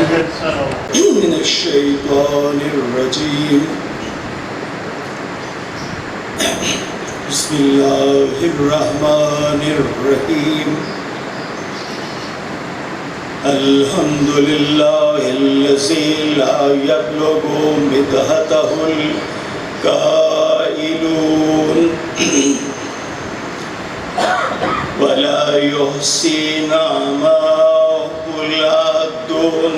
من الشيطان الرجيم بسم الله الرحمن الرحيم الحمد لله الذي لا يبلغ مدحته القائلون ولا يحصي نعمه العادون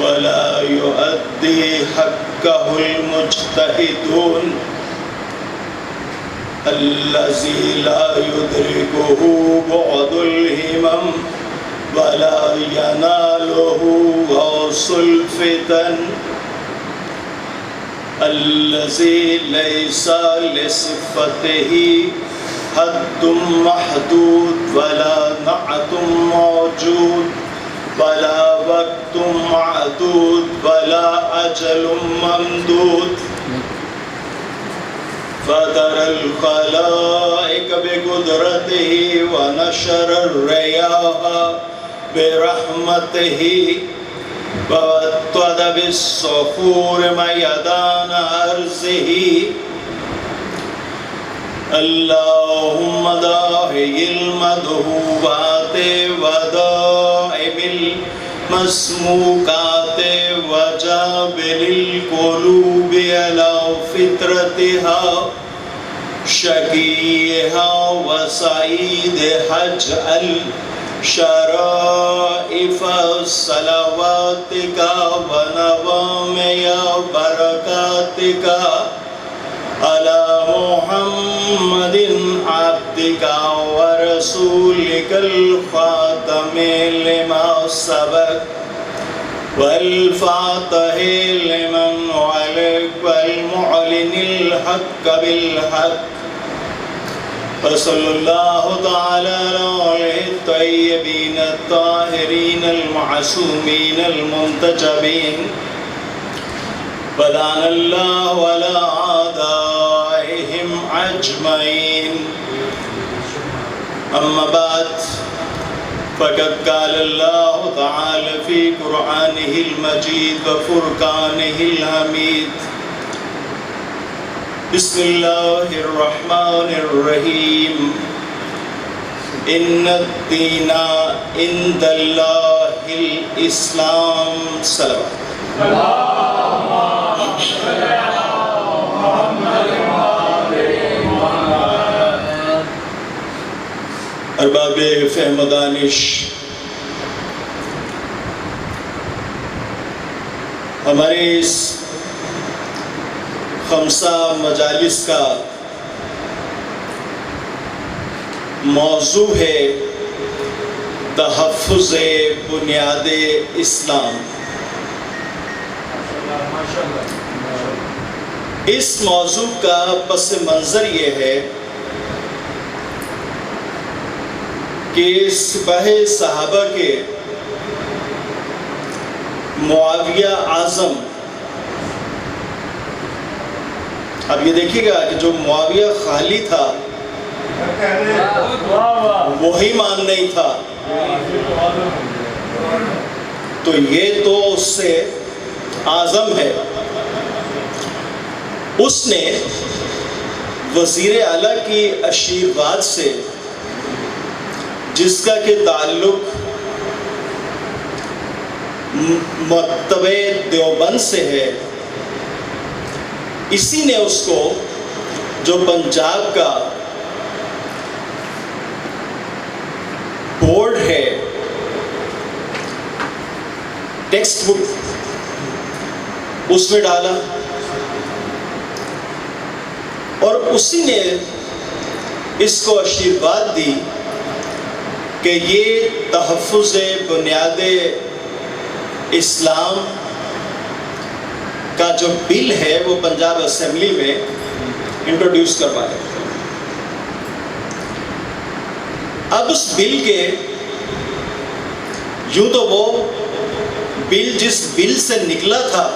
ولا يؤدي حقه المجتهدون الذي لا يدركه بعد الهمم ولا يناله غوص الفتن الذي ليس لصفته حد محدود ولا نعت موجود ولا وقت معدود ولا أجل ممدود فدر الخلائق بقدرته ونشر الرياح برحمته ووطد بالصخور ميدان أرضه اللهم داعي المدعوات ودائم المسموقات وجابر القلوب على فطرتها شقيها وسعيدها اجعل شرائف صلواتك ونوامي بركاتك على محمد عبدك ورسولك الخاتم لما سبق والفاتح لمن علق والمعلن الحق بالحق وصلى الله تعالى على الطيبين الطاهرين المعصومين المنتجبين ولعن الله على أعدائهم أجمعين أما بعد فقد قال الله تعالى في قرآنه المجيد وفرقانه الحميد بسم الله الرحمن الرحيم إن الدين عند الله الإسلام صلوات ارباب فہم و دانش، ہمارے اس خمسہ مجالس کا موضوع ہے تحفظ بنیاد اسلام۔ اس موضوع کا پس منظر یہ ہے کہ سپاہ صحابہ کے معاویہ اعظم، اب یہ دیکھیے گا کہ جو معاویہ خالی تھا وہی مان نہیں تھا، تو یہ تو اس سے اعظم ہے۔ اس نے وزیر اعلیٰ کی آشیرواد سے، جس کا کہ تعلق مکتبہ دیوبند سے ہے، اسی نے اس کو جو پنجاب کا بورڈ ہے ٹیکسٹ بک اس میں ڈالا، اور اسی نے اس کو آشیرواد دی کہ یہ تحفظ بنیاد اسلام کا جو بل ہے وہ پنجاب اسمبلی میں انٹروڈیوس کروائے۔ اب اس بل کے یوں تو وہ بل جس بل سے نکلا تھا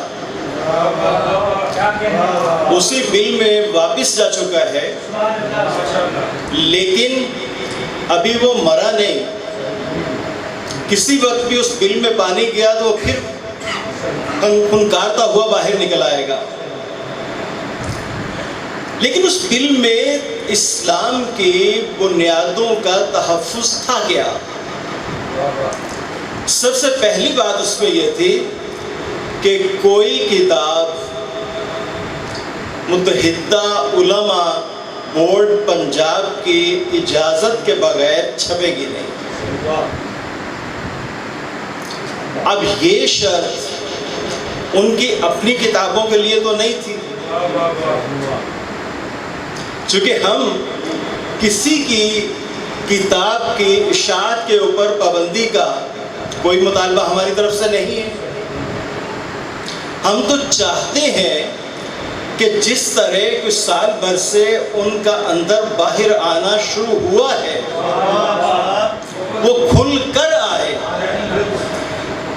اسی بل میں واپس جا چکا ہے، لیکن ابھی وہ مرا نہیں، کسی وقت بھی اس بل میں پانی گیا تو وہ پھر پھنکارتا ہوا باہر نکل آئے گا. لیکن اس بل میں اسلام کی بنیادوں کا تحفظ تھا کیا؟ سب سے پہلی بات اس میں یہ تھی کہ کوئی کتاب متحدہ علماء بورڈ پنجاب کی اجازت کے بغیر چھپے گی نہیں. اب یہ شرط ان کی اپنی کتابوں کے لیے تو نہیں تھی، چونکہ ہم کسی کی کتاب کی اشاعت کے اوپر پابندی کا کوئی مطالبہ ہماری طرف سے نہیں ہے. ہم تو چاہتے ہیں کہ جس طرح کچھ سال بھر سے ان کا اندر باہر آنا شروع ہوا ہے وہ کھل کر آئے،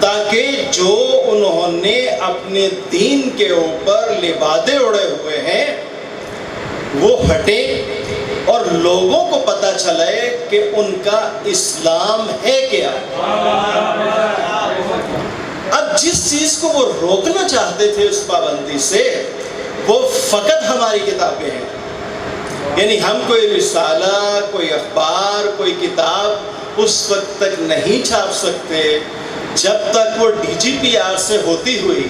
تاکہ جو انہوں نے اپنے دین کے اوپر لبادے اڑے ہوئے ہیں وہ ہٹے اور لوگوں کو پتہ چلے کہ ان کا اسلام ہے کیا. اب جس چیز کو وہ روکنا چاہتے تھے اس پابندی سے وہ فقط ہماری کتابیں ہیں. یعنی ہم کوئی رسالہ، کوئی اخبار، کوئی کتاب اس وقت تک نہیں چھاپ سکتے جب تک وہ DGPR سے ہوتی ہوئی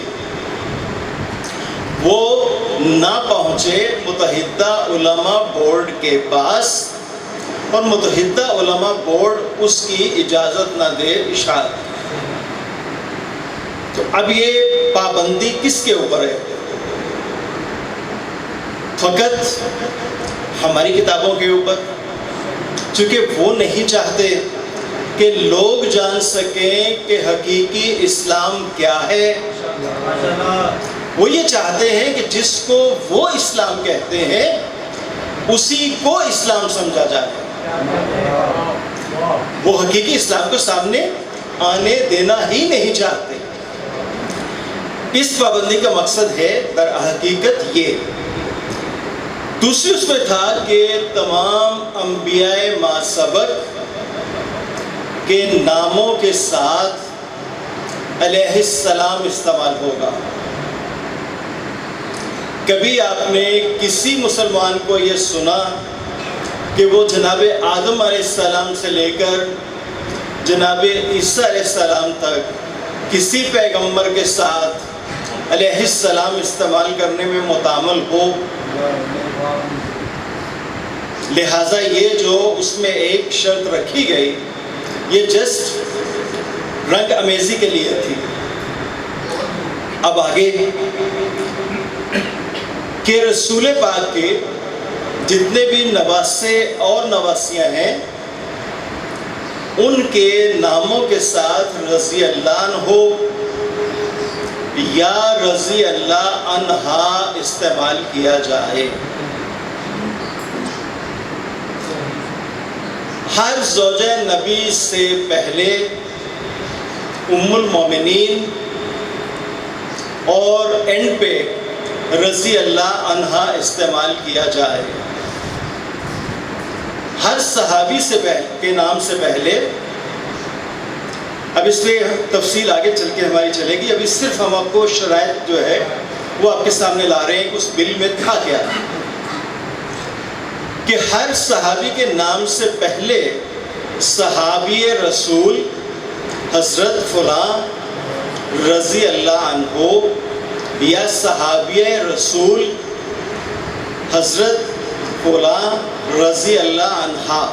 وہ نہ پہنچے متحدہ علماء بورڈ کے پاس اور متحدہ علماء بورڈ اس کی اجازت نہ دے اشاعت. تو اب یہ پابندی کس کے اوپر ہے؟ فقط ہماری کتابوں کے اوپر، چونکہ وہ نہیں چاہتے کہ لوگ جان سکیں کہ حقیقی اسلام کیا ہے. وہ یہ چاہتے ہیں کہ جس کو وہ اسلام کہتے ہیں اسی کو اسلام سمجھا جائے. وہ حقیقی اسلام کو سامنے آنے دینا ہی نہیں چاہتے. اس پابندی کا مقصد ہے در حقیقت یہ. دوسری اس میں تھا کہ تمام انبیاء ما سبق کے ناموں کے ساتھ علیہ السلام استعمال ہوگا. کبھی آپ نے کسی مسلمان کو یہ سنا کہ وہ جناب آدم علیہ السلام سے لے کر جناب عیسیٰ علیہ السلام تک کسی پیغمبر کے ساتھ علیہ السلام استعمال کرنے میں متعامل ہو؟ لہٰذا یہ جو اس میں ایک شرط رکھی گئی یہ جسٹ رنگ امیزی کے لیے تھی. اب آگے کہ رسول پاک کے جتنے بھی نواسے اور نواسیاں ہیں ان کے ناموں کے ساتھ رضی اللہ عنہ یا رضی اللہ عنہا استعمال کیا جائے. ہر زوجہ نبی سے پہلے ام المومنین اور اینڈ پہ رضی اللہ عنہا استعمال کیا جائے. ہر صحابی سے کے نام سے پہلے، اب اس میں تفصیل آگے چل کے ہماری چلے گی، ابھی صرف ہم آپ کو شرائط جو ہے وہ آپ کے سامنے لا رہے ہیں کہ اس بل میں تھا کیا، کہ ہر صحابی کے نام سے پہلے صحابی رسول حضرت فلاں رضی اللہ عنہ یا صحابی رسول حضرت فلاں رضی اللہ عنہا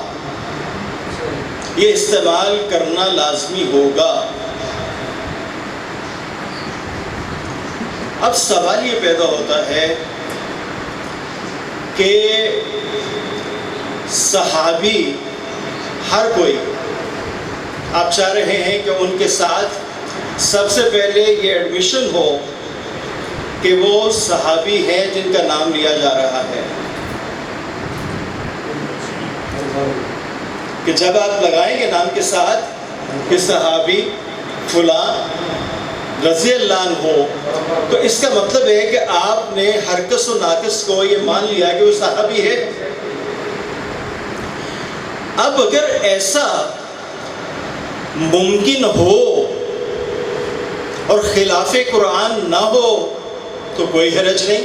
یہ استعمال کرنا لازمی ہوگا. اب سوال یہ پیدا ہوتا ہے کہ صحابی ہر کوئی آپ چاہ رہے ہیں کہ ان کے ساتھ سب سے پہلے یہ ایڈمیشن ہو کہ وہ صحابی ہیں جن کا نام لیا جا رہا ہے، کہ جب آپ لگائیں گے نام کے ساتھ کہ صحابی فلاں رضی اللہ عنہ تو اس کا مطلب ہے کہ آپ نے ہر کس و ناقص کو یہ مان لیا کہ وہ صحابی ہے. اب اگر ایسا ممکن ہو اور خلاف قرآن نہ ہو تو کوئی حرج نہیں،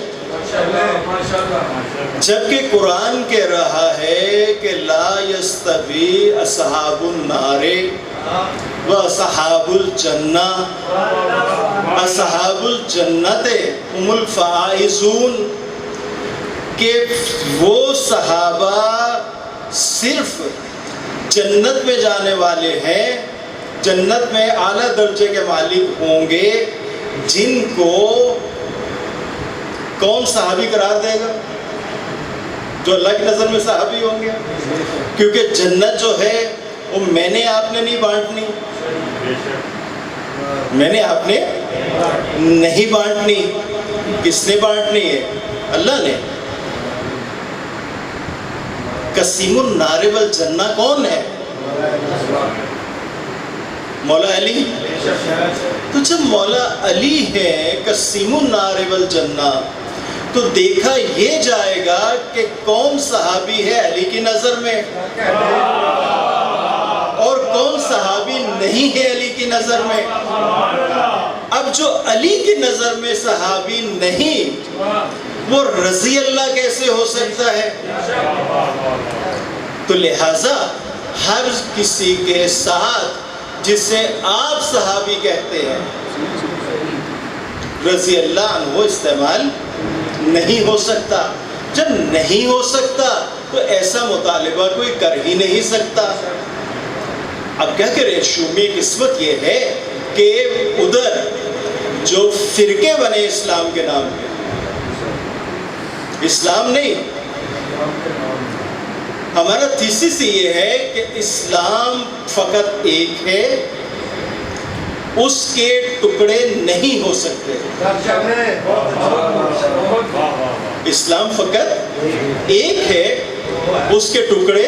جبکہ قرآن کہہ رہا ہے کہ لا یستوی اصحاب النار و اصحاب الجنہ، اصحاب الجنت هم الفائزون، کہ وہ صحابہ صرف جنت میں جانے والے ہیں، جنت میں اعلیٰ درجے کے مالک ہوں گے، جن کو کون صحابی قرار دے گا؟ جو اللہ کی نظر میں صحابی ہوں گے، کیونکہ جنت جو ہے وہ میں نے آپ نے نہیں بانٹنی، میں نے آپ نے نہیں بانٹنی، کس نے بانٹنی ہے؟ اللہ نے۔ قسیم النار والجنہ کون ہے؟ مولا علی۔ تو جب مولا علی ہے قسیم النار والجنہ، تو دیکھا یہ جائے گا کہ کون صحابی ہے علی کی نظر میں اور کون صحابی نہیں ہے علی کی نظر میں۔ اب جو علی کی نظر میں صحابی نہیں، وہ رضی اللہ کیسے ہو سکتا ہے؟ تو لہٰذا ہر کسی کے ساتھ جسے آپ صحابی کہتے ہیں رضی اللہ عنہ استعمال نہیں ہو سکتا۔ جب نہیں ہو سکتا تو ایسا مطالبہ کوئی کر ہی نہیں سکتا۔ اب کیا کرے، شومی قسمت یہ ہے کہ ادھر جو فرقے بنے اسلام کے نام پہ، اسلام نہیں، ہمارا تھیسس یہ ہے کہ اسلام فقط ایک ہے، اس کے ٹکڑے نہیں ہو سکتے۔ اسلام فقط ایک ہے، اس کے ٹکڑے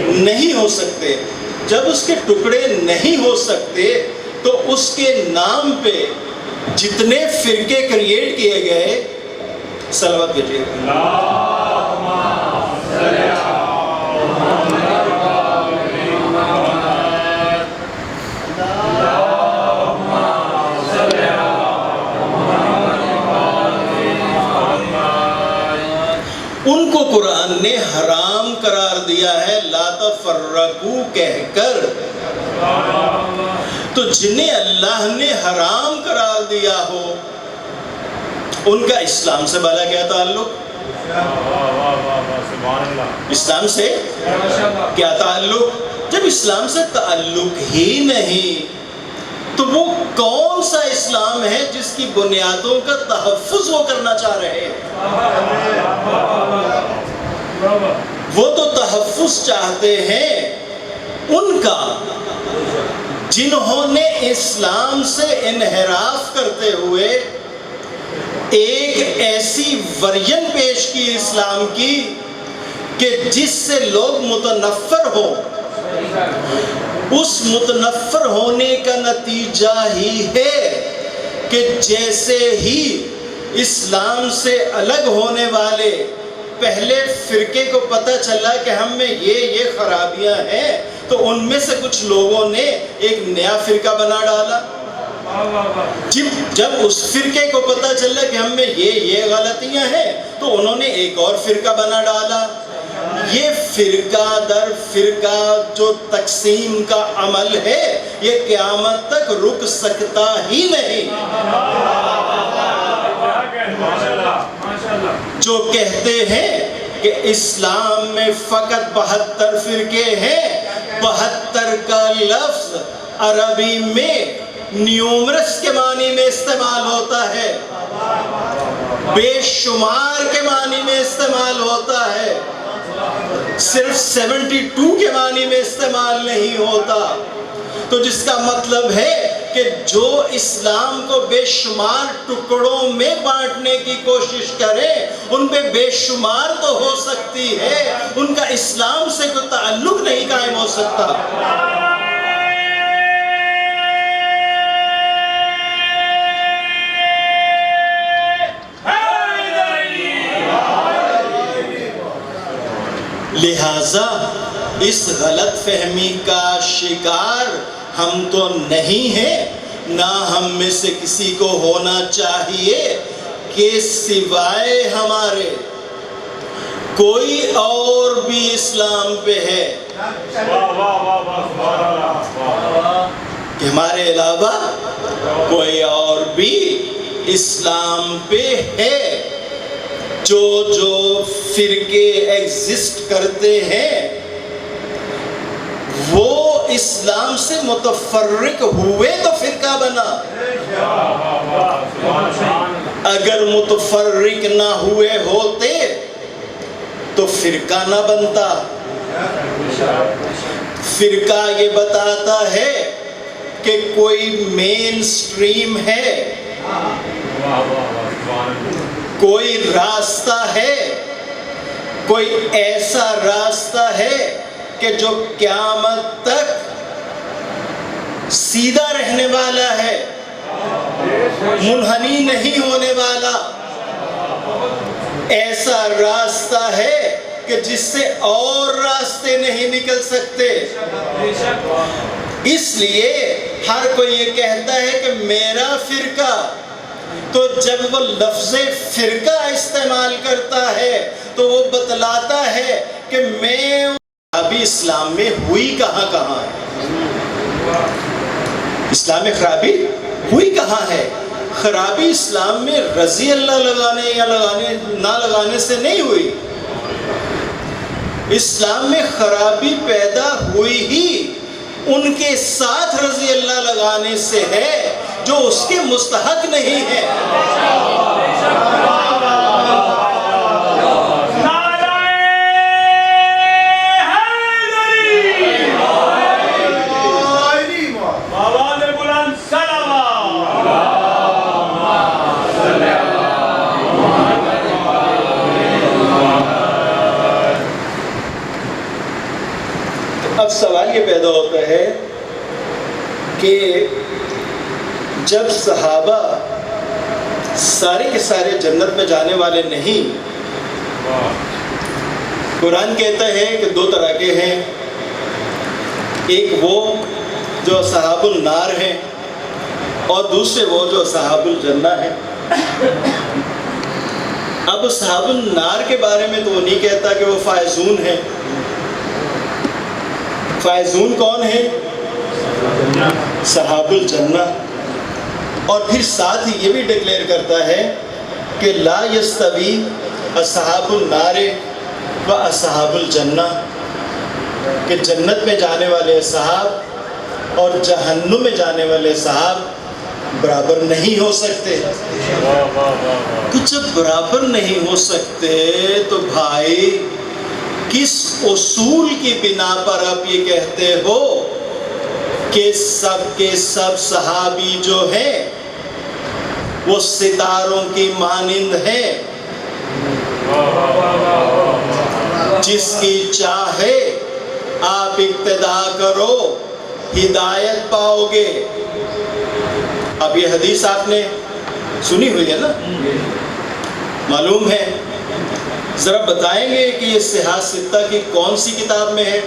نہیں ہو سکتے۔ جب اس کے ٹکڑے نہیں ہو سکتے تو اس کے نام پہ جتنے فرقے کریٹ کیے گئے، صلوات کیجیے، ان کو قرآن نے حرام قرار دیا ہے لا تفرقو کہہ کر۔ تو جنہیں اللہ نے حرام قرار دیا ہو ان کا اسلام سے بھلا کیا تعلق؟ اسلام سے کیا تعلق؟ جب اسلام سے تعلق ہی نہیں تو وہ کون سا اسلام ہے جس کی بنیادوں کا تحفظ وہ کرنا چاہ رہے ہیں؟ وہ تو تحفظ چاہتے ہیں ان کا جنہوں نے اسلام سے انحراف کرتے ہوئے ایک ایسی ورژن پیش کی اسلام کی کہ جس سے لوگ متنفر ہو۔ اس متنفر ہونے کا نتیجہ ہی ہے کہ جیسے ہی اسلام سے الگ ہونے والے پہلے فرقے کو پتہ چلا کہ ہم میں یہ خرابیاں ہیں، تو ان میں سے کچھ لوگوں نے ایک نیا فرقہ بنا ڈالا۔ جب اس فرقے کو پتہ چلا کہ ہم میں یہ غلطیاں ہیں تو انہوں نے ایک اور فرقہ بنا ڈالا۔ یہ فرقہ در فرقہ جو تقسیم کا عمل ہے یہ قیامت تک رک سکتا ہی نہیں۔ جو کہتے ہیں کہ اسلام میں فقط 72 فرقے ہیں، 72 کا لفظ عربی میں نیومرس کے معنی میں استعمال ہوتا ہے، بے شمار کے معنی میں استعمال ہوتا ہے، صرف 72 کے معنی میں استعمال نہیں ہوتا۔ تو جس کا مطلب ہے کہ جو اسلام کو بے شمار ٹکڑوں میں بانٹنے کی کوشش کرے ان پہ بے شمار تو ہو سکتی ہے، ان کا اسلام سے کوئی تعلق نہیں قائم ہو سکتا۔ لہٰذا اس غلط فہمی کا شکار ہم تو نہیں ہیں، نہ ہم میں سے کسی کو ہونا چاہیے کہ سوائے ہمارے کوئی اور بھی اسلام پہ ہے، کہ ہمارے علاوہ کوئی اور بھی اسلام پہ ہے۔ جو فرقے ایگزسٹ کرتے ہیں وہ اسلام سے متفرق ہوئے تو فرقہ بنا، اگر متفرق نہ ہوئے ہوتے تو فرقہ نہ بنتا۔ فرقہ یہ بتاتا ہے کہ کوئی مین سٹریم ہے، کوئی راستہ ہے، کوئی ایسا راستہ ہے کہ جو قیامت تک سیدھا رہنے والا ہے، منحنی نہیں ہونے والا، ایسا راستہ ہے کہ جس سے اور راستے نہیں نکل سکتے۔ اس لیے ہر کوئی یہ کہتا ہے کہ میرا فرقہ، تو جب وہ لفظ فرقہ استعمال کرتا ہے تو وہ بتلاتا ہے کہ میں خرابی اسلام میں ہوئی کہاں ہے، اسلام میں خرابی ہوئی کہاں ہے؟ خرابی اسلام میں رضی اللہ لگانے یا نہ لگانے سے نہیں ہوئی، اسلام میں خرابی پیدا ہوئی ہی ان کے ساتھ رضی اللہ لگانے سے ہے جو اس کے مستحق نہیں ہے۔ اب سوال یہ پیدا ہوتا ہے کہ جب صحابہ سارے کے سارے جنت میں جانے والے نہیں، قرآن کہتا ہے کہ دو طرح کے ہیں، ایک وہ جو اصحاب النار ہیں اور دوسرے وہ جو اصحاب الجنہ ہیں۔ اب اصحاب النار کے بارے میں تو وہ نہیں کہتا کہ وہ فائزون ہیں۔ فائزون کون ہیں؟ اصحاب الجنہ۔ اور پھر ساتھ ہی یہ بھی ڈکلیئر کرتا ہے کہ لا یستوی اصحاب النار و اصحاب الجنہ، کہ جنت میں جانے والے اصحاب اور جہنم میں جانے والے اصحاب برابر نہیں ہو سکتے۔ تو جب برابر نہیں ہو سکتے تو بھائی کس اصول کی بنا پر آپ یہ کہتے ہو کہ سب کے سب صحابی جو ہیں وہ ستاروں کی مانند ہیں، جس کی چاہے آپ اقتدا کرو ہدایت پاؤ گے؟ اب یہ حدیث آپ نے سنی ہوئی ہے نا، معلوم ہے، ذرا بتائیں گے کہ یہ صحاح ستہ کی کون سی کتاب میں ہے؟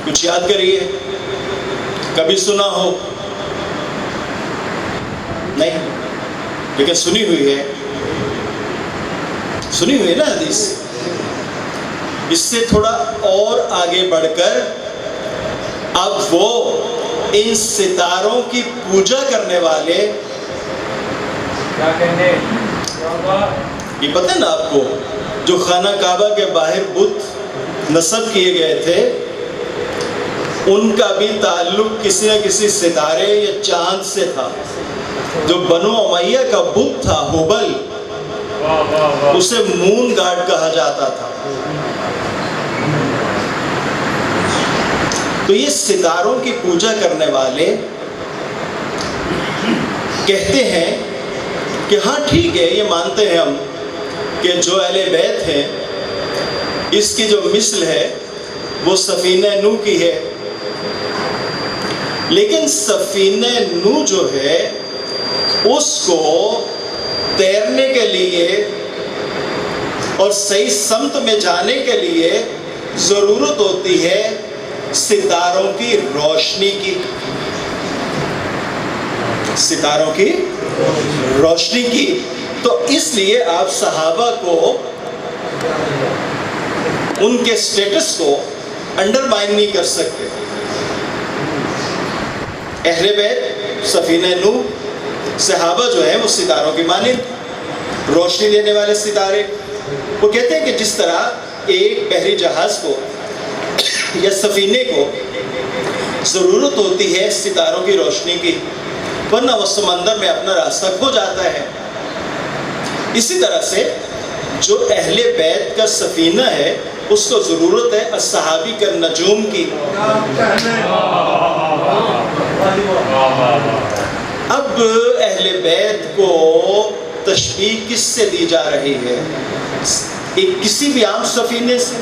کچھ یاد کریے، کبھی سنا ہو؟ نہیں، لیکن سنی ہوئی ہے، سنی ہوئی ہے نا حدیث۔ اس سے تھوڑا اور آگے بڑھ کر اب وہ ان ستاروں کی پوجا کرنے والے، یہ پتہ ہے نا آپ کو، جو خانہ کعبہ کے باہر بت نصب کیے گئے تھے، ان کا بھی تعلق کسی نہ کسی ستارے یا چاند سے تھا۔ جو بنو امیہ کا بت تھا ہبل، اسے مون گاڈ کہا جاتا تھا۔ تو یہ ستاروں کی پوجا کرنے والے کہتے ہیں کہ ہاں ٹھیک ہے، یہ مانتے ہیں ہم کہ جو اہل بیت ہیں اس کی جو مثل ہے وہ سفینہ نوح کی ہے، لیکن سفینہ نوح جو ہے اس کو تیرنے کے لیے اور صحیح سمت میں جانے کے لیے ضرورت ہوتی ہے ستاروں کی روشنی کی، ستاروں کی روشنی کی۔ تو اس لیے آپ صحابہ کو، ان کے سٹیٹس کو انڈرمائن نہیں کر سکتے۔ اہل بیت، سفینہ نوح، صحابہ جو ہیں وہ ستاروں کی مانند، روشنی دینے والے ستارے۔ وہ کہتے ہیں کہ جس طرح ایک بحری جہاز کو یا سفینے کو ضرورت ہوتی ہے ستاروں کی روشنی کی، ورنہ وہ سمندر میں اپنا راستہ کھو جاتا ہے، اسی طرح سے جو اہل بیت کا سفینہ ہے اس کو ضرورت ہے الصحابی کا نجوم کی۔ اب اہل بیت کو تشبیہ کس سے دی جا رہی ہے؟ ایک کسی بھی عام سفینے سے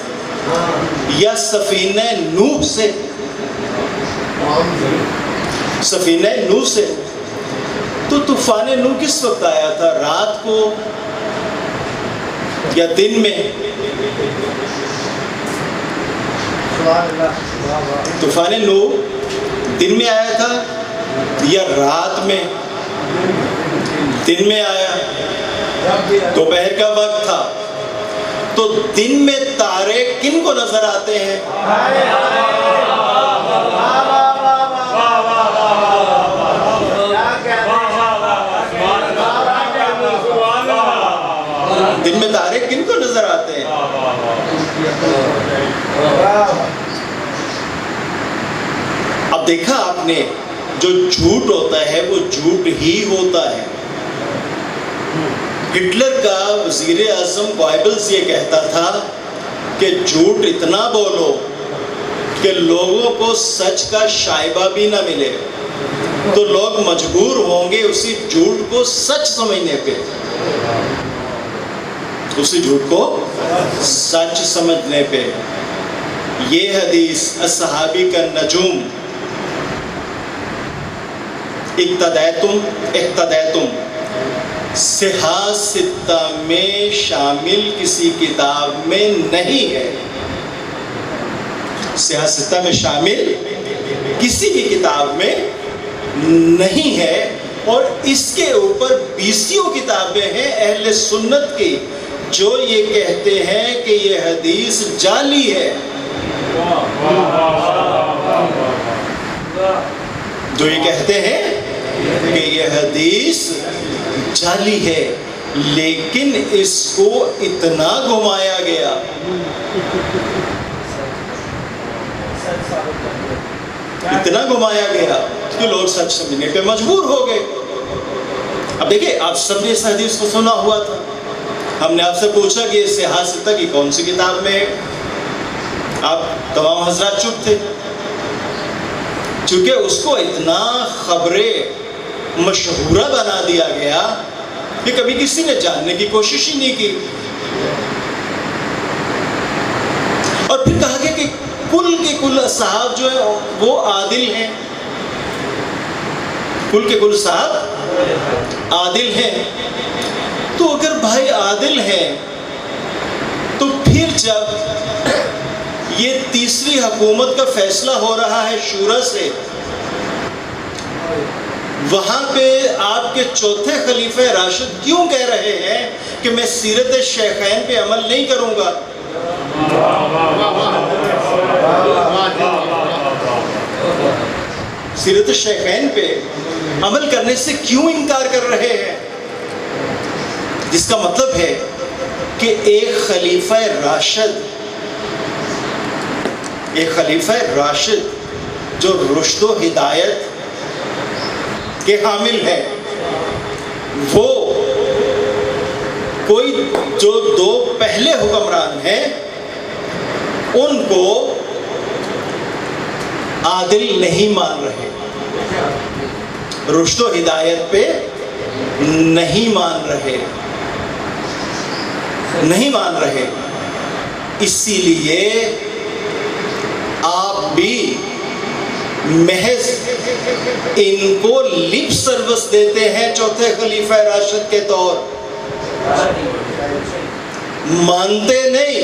یا سفینہ نوح سے؟ سفینہ نوح سے۔ تو طوفان نوح کس وقت آیا تھا؟ رات کو یا دن میں؟ طوفان نوح دن میں آیا تھا یا رات میں؟ دن میں آیا، دوپہر کا وقت تھا۔ تو دن میں تارے کن کو نظر آتے ہیں؟ دن میں تارے کن کو نظر آتے ہیں؟ اب دیکھا آپ نے، جو جھوٹ ہوتا ہے وہ جھوٹ ہی ہوتا ہے۔ ہٹلر کا وزیر اعظم گوئبلز یہ کہتا تھا کہ جھوٹ اتنا بولو کہ لوگوں کو سچ کا شائبہ بھی نہ ملے، تو لوگ مجبور ہوں گے اسی جھوٹ کو سچ سمجھنے پہ، اسی جھوٹ کو سچ سمجھنے پہ۔ یہ حدیث الصحابی کا نجوم، اقتدیتم صحاح ستہ میں شامل کسی کتاب میں نہیں ہے، صحاح ستہ میں شامل کسی بھی کتاب میں نہیں ہے، اور اس کے اوپر 20 کتابیں ہیں اہل سنت کی جو یہ کہتے ہیں کہ یہ حدیث جعلی ہے، جو یہ کہتے ہیں کہ یہ حدیث جعلی ہے، لیکن اس کو اتنا گھمایا گیا، اتنا گھمایا گیا کہ لوگ سچ سمجھنے پہ مجبور ہو گئے۔ اب دیکھیں، آپ سب نے اس حدیث کو سنا ہوا تھا، ہم نے آپ سے پوچھا کہ صحاح ستہ کی کون سی کتاب میں ہے، آپ تمام حضرات چپ تھے، چونکہ اس کو اتنا خبریں مشہورہ بنا دیا گیا کہ کبھی کسی نے جاننے کی کوشش ہی نہیں کی۔ اور پھر کہا گیا کہ کل کے کل صحابہ جو ہیں وہ عادل ہیں، کل کے کل صحابہ عادل ہیں۔ تو اگر بھائی عادل ہیں تو پھر جب یہ تیسری حکومت کا فیصلہ ہو رہا ہے شورا سے، وہاں پہ آپ کے چوتھے خلیفہ راشد کیوں کہہ رہے ہیں کہ میں سیرت شیخین پہ عمل نہیں کروں گا؟ سیرت شیخین پہ عمل کرنے سے کیوں انکار کر رہے ہیں؟ جس کا مطلب ہے کہ ایک خلیفہ راشد جو رشد و ہدایت کے حامل ہے، وہ کوئی جو دو پہلے حکمران ہیں ان کو عادل نہیں مان رہے، رشد و ہدایت پہ نہیں مان رہے۔ اسی لیے آپ بھی محض ان کو لپ سروس دیتے ہیں چوتھے خلیفہ راشد کے طور، مانتے نہیں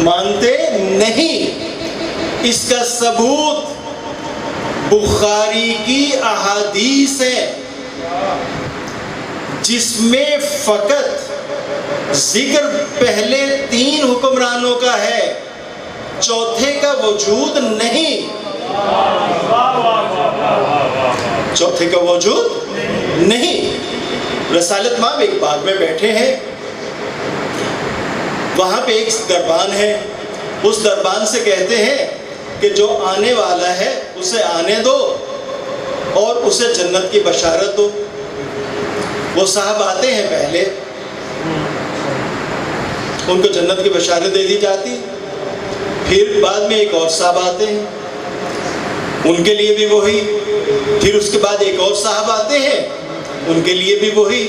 مانتے نہیں. اس کا ثبوت بخاری کی احادیث ہے جس میں فقط ذکر پہلے 3 حکمرانوں کا ہے، چوتھے کا وجود نہیں. چوتھے کا وجود نہیں. رسالت مآب ایک باغ میں بیٹھے ہیں، وہاں پہ ایک دربان ہے. اس دربان سے کہتے ہیں کہ جو آنے والا ہے اسے آنے دو اور اسے جنت کی بشارت دو. وہ صاحب آتے ہیں، پہلے ان کو جنت کی بشارت دے دی جاتی. پھر بعد میں ایک اور صاحب آتے ہیں، ان کے لیے بھی وہی. پھر اس کے بعد ایک اور صاحب آتے ہیں، ان کے لیے بھی وہی.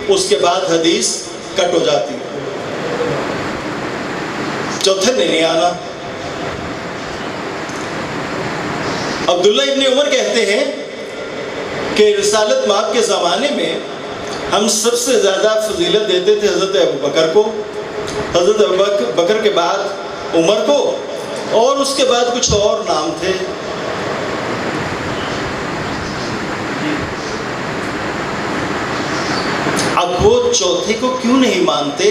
اس کے بعد حدیث کٹ ہو جاتی. چوتھے نے نہیں آنا. عبداللہ ابن عمر کہتے ہیں کہ رسالت مآب کے زمانے میں ہم سب سے زیادہ فضیلت دیتے تھے حضرت ابوبکر کو، حضرت ابوبکر کے بعد عمر کو، اور اس کے بعد کچھ اور نام تھے. اب وہ چوتھے کو کیوں نہیں مانتے؟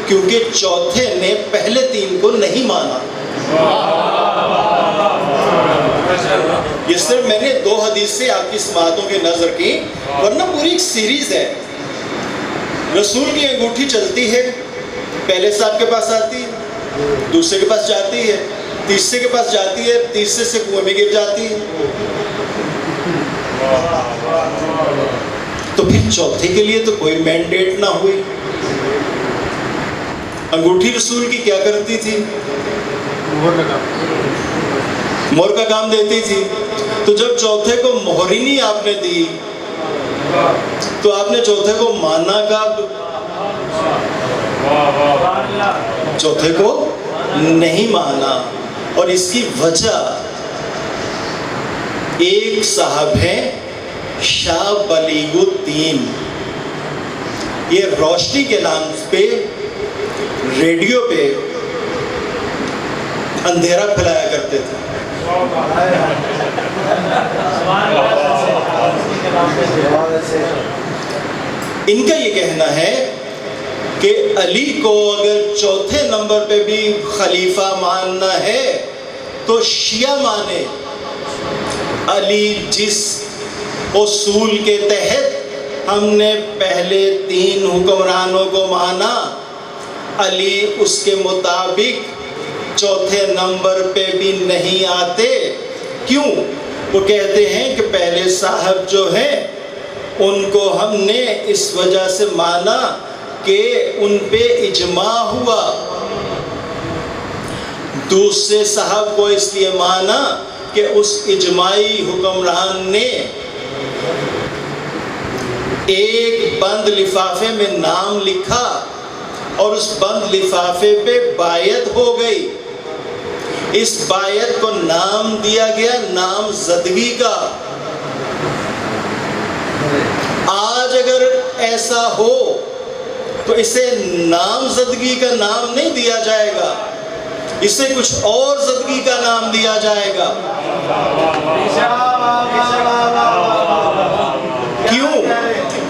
کیونکہ چوتھے نے پہلے 3 کو نہیں مانا. یہ صرف میں نے 2 حدیث سے آپ کی سماعتوں کی نظر کی، ورنہ پوری ایک سیریز ہے. رسول کی انگوٹھی چلتی ہے، پہلے صاحب کے پاس آتی ہے، دوسرے کے پاس جاتی ہے، تیسرے کے پاس جاتی ہے، تیسرے سے کنویں میں گر جاتی ہے. تو پھر چوتھے کے لیے تو کوئی مینڈیٹ نہ ہوئی. انگوٹھی رسول کی کیا کرتی تھی؟ مہر کا کام دیتی تھی. تو جب چوتھے کو مہر ہی نہیں آپ نے دی تو آپ نے چوتھے کو ماننا کب؟ چوتھے کو نہیں مانا. اور اس کی وجہ ایک صاحب ہیں شاہ بلیغ الدین، یہ روشنی کے نام پہ ریڈیو پہ اندھیرا پھیلایا کرتے تھے. ان کا یہ کہنا ہے کہ علی کو اگر چوتھے نمبر پہ بھی خلیفہ ماننا ہے تو شیعہ مانے. علی جس اصول کے تحت ہم نے پہلے 3 حکمرانوں کو مانا، علی اس کے مطابق چوتھے نمبر پہ بھی نہیں آتے. کیوں؟ وہ کہتے ہیں کہ پہلے صاحب جو ہیں ان کو ہم نے اس وجہ سے مانا کہ ان پہ اجماع ہوا. دوسرے صاحب کو اس لیے مانا کہ اس اجماعی حکمران نے ایک بند لفافے میں نام لکھا اور اس بند لفافے پہ بایعت ہو گئی. اس بایعت کو نام دیا گیا نام زدگی کا. آج اگر ایسا ہو تو اسے نام زدگی کا نام نہیں دیا جائے گا، اسے کچھ اور زدگی کا نام دیا جائے گا. کیوں؟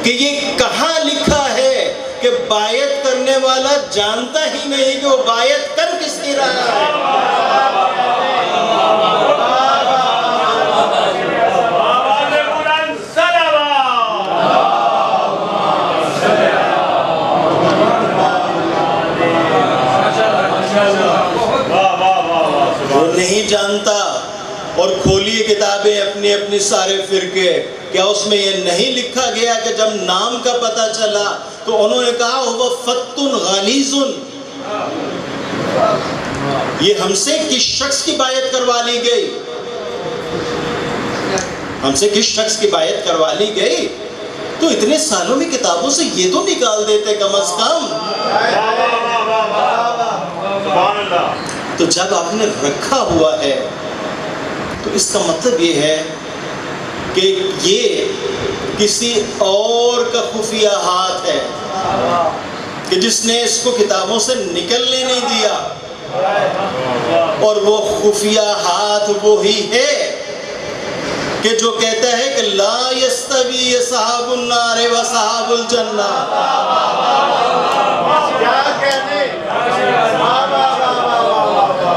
کہ یہ کہاں لکھا ہے کہ بایعت کرنے والا جانتا ہی نہیں کہ وہ بایعت کر کس کی رہا ہے. وہ نہیں جانتا. اور کھولیے کتابیں اپنی اپنی سارے فرقے، کیا اس میں یہ نہیں لکھا گیا کہ جب نام کا پتہ چلا تو انہوں نے کہا وہ فتن غلیظ. یہ ہم سے کس شخص کی بایعت کروا لی گئی؟ ہم سے کس شخص کی بایعت کروا لی گئی؟ تو اتنے سالوں میں کتابوں سے یہ تو نکال دیتے کم از کم. تو جب آپ نے رکھا ہوا ہے تو اس کا مطلب یہ ہے کہ یہ کسی اور کا خفیہ ہاتھ ہے. کہ جس نے اس کو کتابوں سے نکلنے نہیں دیا، اور وہ خفیہ ہاتھ وہی ہے کہ جو کہتا ہے کہ لا یستوی اصحاب النار و اصحاب الجنہ.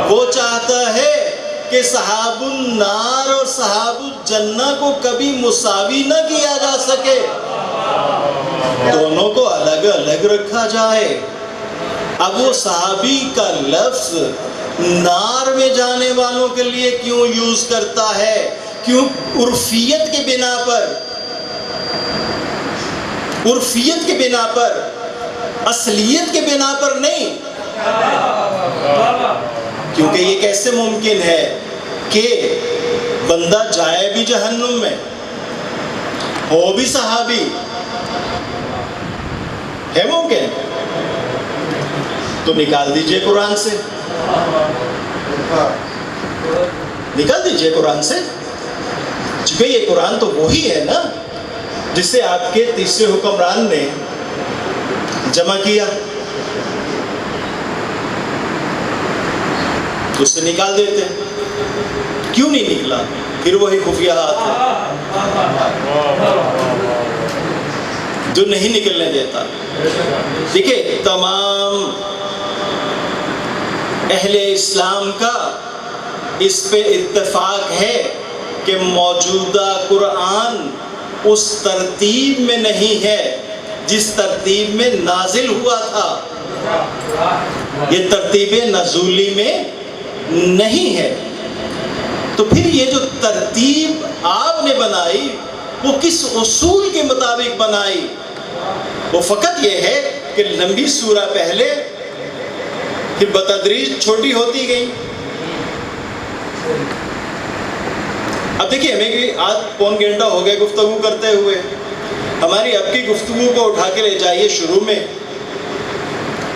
وہ چاہتا ہے کہ صحاب النار اور صحاب الجنہ کو کبھی مساوی نہ کیا جا سکے، دونوں کو الگ الگ رکھا جائے. اب وہ صحابی کا لفظ نار میں جانے والوں کے لیے کیوں یوز کرتا ہے؟ کیوں؟ عرفیت کے بنا پر، عرفیت کے بنا پر، اصلیت کے بنا پر نہیں. کیونکہ یہ کیسے ممکن ہے کہ بندہ جائے بھی جہنم میں، ہو بھی صحابی؟ ہے ممکن؟ تو نکال دیجئے قرآن سے، نکال دیجئے قرآن سے. چونکہ یہ قرآن تو وہی ہے نا جسے آپ کے تیسرے حکمران نے جمع کیا، اس سے نکال دیتے. کیوں نہیں نکلا؟ پھر وہی خفیہ ہاتھ ہے جو نہیں نکلنے دیتا. دیکھیں، تمام اہل اسلام کا اس پہ اتفاق ہے کہ موجودہ قرآن اس ترتیب میں نہیں ہے جس ترتیب میں نازل ہوا تھا. یہ ترتیب نزولی میں نہیں ہے. تو پھر یہ جو ترتیب آپ نے بنائی وہ کس اصول کے مطابق بنائی؟ وہ فقط یہ ہے کہ لمبی سورہ پہلے، پھر بتدریج چھوٹی ہوتی گئی. اب دیکھیے، ہمیں آج پون گھنٹہ ہو گیا گفتگو کرتے ہوئے. ہماری اب کی گفتگو کو اٹھا کے لے جائیے شروع میں،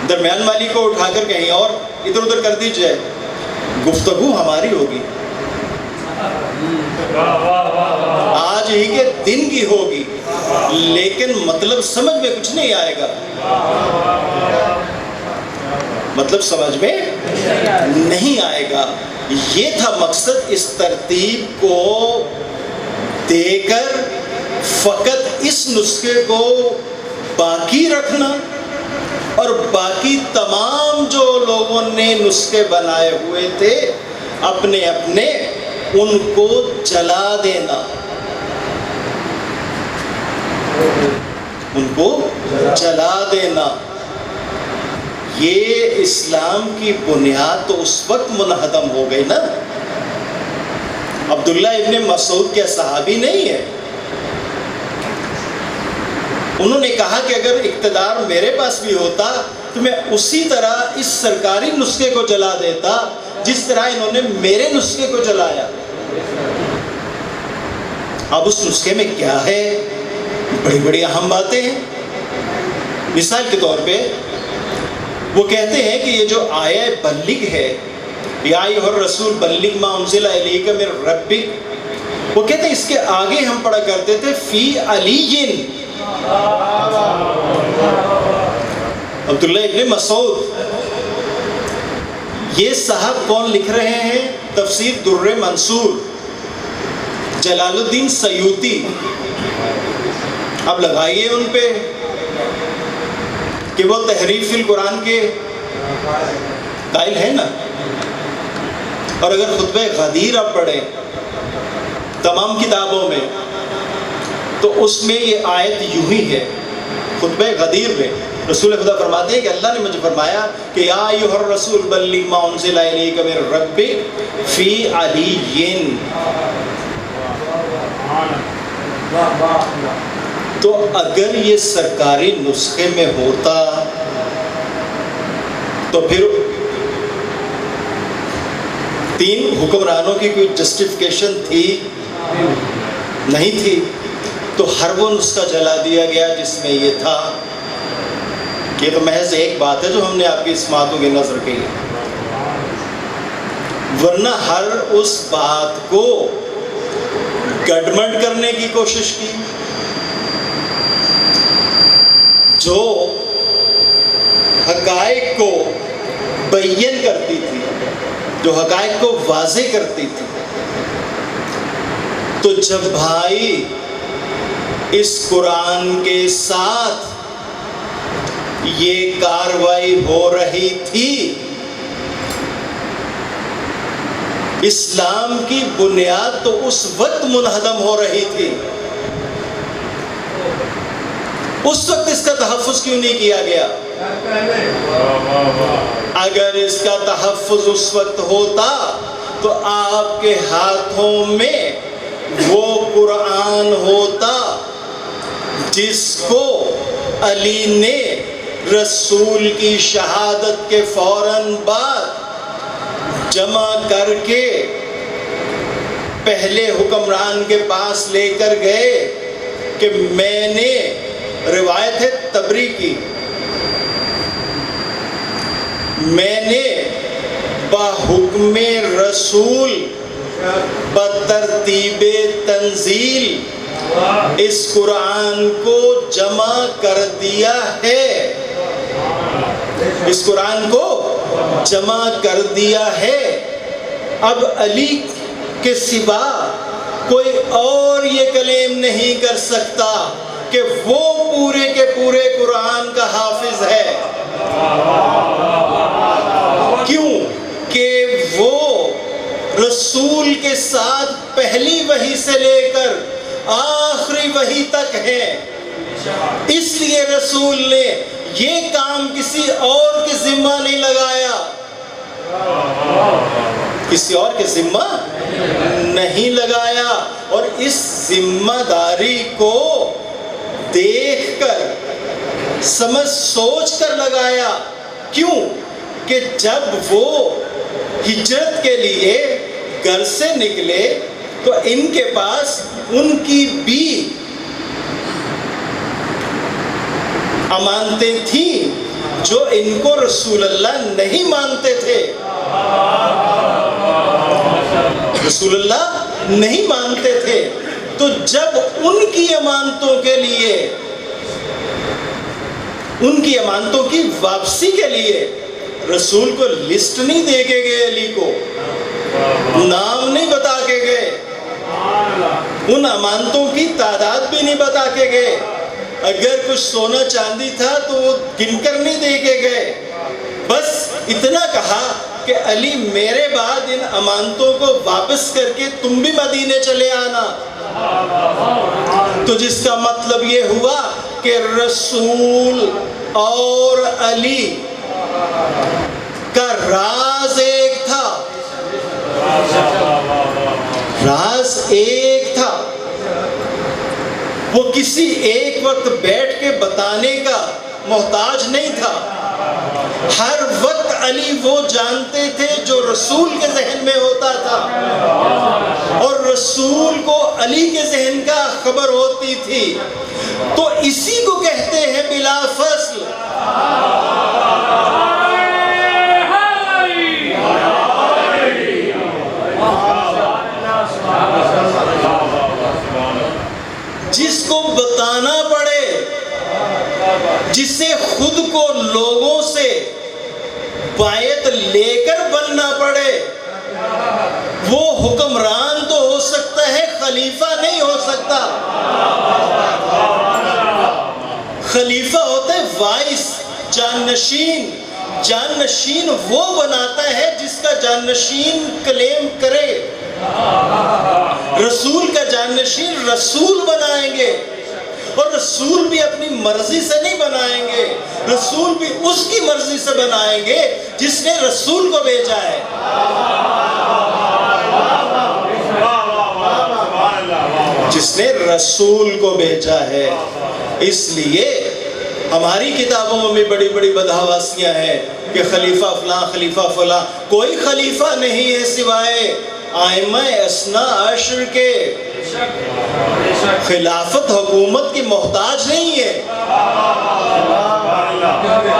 درمیان والی کو اٹھا کر کہیں اور ادھر ادھر کر دیجیے، گفتگو ہماری ہوگی. آج ہی کے دن کی ہوگی، لیکن مطلب سمجھ میں کچھ نہیں آئے گا. مطلب سمجھ میں نہیں آئے گا. یہ تھا مقصد، اس ترتیب کو دے کر فقط اس نسخے کو باقی رکھنا، اور باقی تمام جو لوگوں نے نسخے بنائے ہوئے تھے اپنے اپنے، ان کو جلا دینا، ان کو جلا دینا. یہ اسلام کی بنیاد تو اس وقت منہدم ہو گئی نا. عبداللہ ابن مسعود کیا صحابی نہیں ہے؟ انہوں نے کہا کہ اگر اقتدار میرے پاس بھی ہوتا تو میں اسی طرح اس سرکاری نسخے کو جلا دیتا جس طرح انہوں نے میرے نسخے کو جلایا. اب اس نسخے میں کیا ہے؟ بڑی بڑی اہم باتیں ہیں. مثال کے طور پہ وہ کہتے ہیں کہ یہ جو آیہ بلغ ہے، یا ایھا الرسول بلغ ما انزل الیک من ربک، وہ کہتے ہیں اس کے آگے ہم پڑھا کرتے تھے فی علی. عبداللہ ابن مسعود، یہ صاحب کون لکھ رہے ہیں؟ تفسیر در منصور، جلال الدین سیوطی. اب لگائیے ان پہ کہ وہ تحریف فی القرآن کے قائل ہیں نا. اور اگر خطبہ غدیر آپ پڑھیں تمام کتابوں میں تو اس میں یہ آیت یوں ہی ہے. خطبہ غدیر میں رسول خدا فرماتے ہیں کہ اللہ نے مجھے فرمایا کہ یا ایھا الرسول بلغ ما انزل الیک من ربک فی علی. تو اگر یہ سرکاری نسخے میں ہوتا تو پھر 3 حکمرانوں کی کوئی جسٹیفیکیشن تھی؟ نہیں تھی. تو ہر وہ نسخہ جلا دیا گیا جس میں یہ تھا. یہ تو محض ایک بات ہے جو ہم نے آپ کی سماعتوں کی نظر کی ہے، ورنہ ہر اس بات کو گڈمنٹ کرنے کی کوشش کی جو حقائق کو بیان کرتی تھی، جو حقائق کو واضح کرتی تھی. تو جب بھائی اس قرآن کے ساتھ یہ کاروائی ہو رہی تھی، اسلام کی بنیاد تو اس وقت منہدم ہو رہی تھی. اس وقت اس کا تحفظ کیوں نہیں کیا گیا؟ اگر اس کا تحفظ اس وقت ہوتا تو آپ کے ہاتھوں میں وہ قرآن ہوتا جس کو علی نے رسول کی شہادت کے فوراً بعد جمع کر کے پہلے حکمران کے پاس لے کر گئے کہ میں نے، روایت ہے تبری کی، میں نے بحکم رسول بترتیب تنزیل اس قرآن کو جمع کر دیا ہے، اس قرآن کو جمع کر دیا ہے. اب علی کے سوا کوئی اور یہ کلیم نہیں کر سکتا کہ وہ پورے کے پورے قرآن کا حافظ ہے. کیوں کہ وہ رسول کے ساتھ پہلی وحی سے لے کر آخری وحی تک ہے. اس لیے رسول نے یہ کام کسی اور کے ذمہ نہیں لگایا، کسی اور کے ذمہ نہیں لگایا، اور اس ذمہ داری کو دیکھ کر، سمجھ سوچ کر لگایا. کیوں کہ جب وہ ہجرت کے لیے گھر سے نکلے تو ان کے پاس ان کی بھی امانتیں تھیں جو ان کو رسول اللہ نہیں مانتے تھے، رسول اللہ نہیں مانتے تھے. تو جب ان کی امانتوں کے لیے، ان کی امانتوں کی واپسی کے لیے رسول کو لسٹ نہیں دے کے گئے، علی کو نام نہیں بتا کے گئے، ان امانتوں کی تعداد بھی نہیں بتا کے گئے، اگر کچھ سونا چاندی تھا تو وہ گن کر نہیں دے کے گئے، بس اتنا کہا کہ علی میرے بعد ان امانتوں کو واپس کر کے تم بھی مدینے چلے آنا. تو جس کا مطلب یہ ہوا کہ رسول اور علی کا راز ایک تھا، راز ایک تھا. وہ کسی ایک وقت بیٹھ کے بتانے کا محتاج نہیں تھا. ہر وقت علی وہ جانتے تھے جو رسول کے ذہن میں ہوتا تھا، اور رسول کو علی کے ذہن کا خبر ہوتی تھی. تو اسی کو کہتے ہیں بلا فصل. جس کو بتانا پڑے، جسے خود کو لوگوں سے بیعت لے کر بننا پڑے، وہ حکمران تو ہو سکتا ہے، خلیفہ نہیں ہو سکتا. خلیفہ ہوتا ہے وائس، جانشین. جانشین وہ بناتا ہے جس کا جانشین کلیم کرے. رسول کا جانشین رسول بنائیں گے، اور رسول بھی اپنی مرضی سے نہیں بنائیں گے، رسول بھی اس کی مرضی سے بنائیں گے جس نے رسول کو بھیجا ہے. جس نے رسول کو بھیجا ہے. اس لیے ہماری کتابوں میں بھی بڑی بڑی بدحواسیاں ہیں کہ خلیفہ فلاں، خلیفہ فلاں. کوئی خلیفہ نہیں ہے سوائے ائمہ اثنا عشر کے. خلافت حکومت کی محتاج نہیں ہے،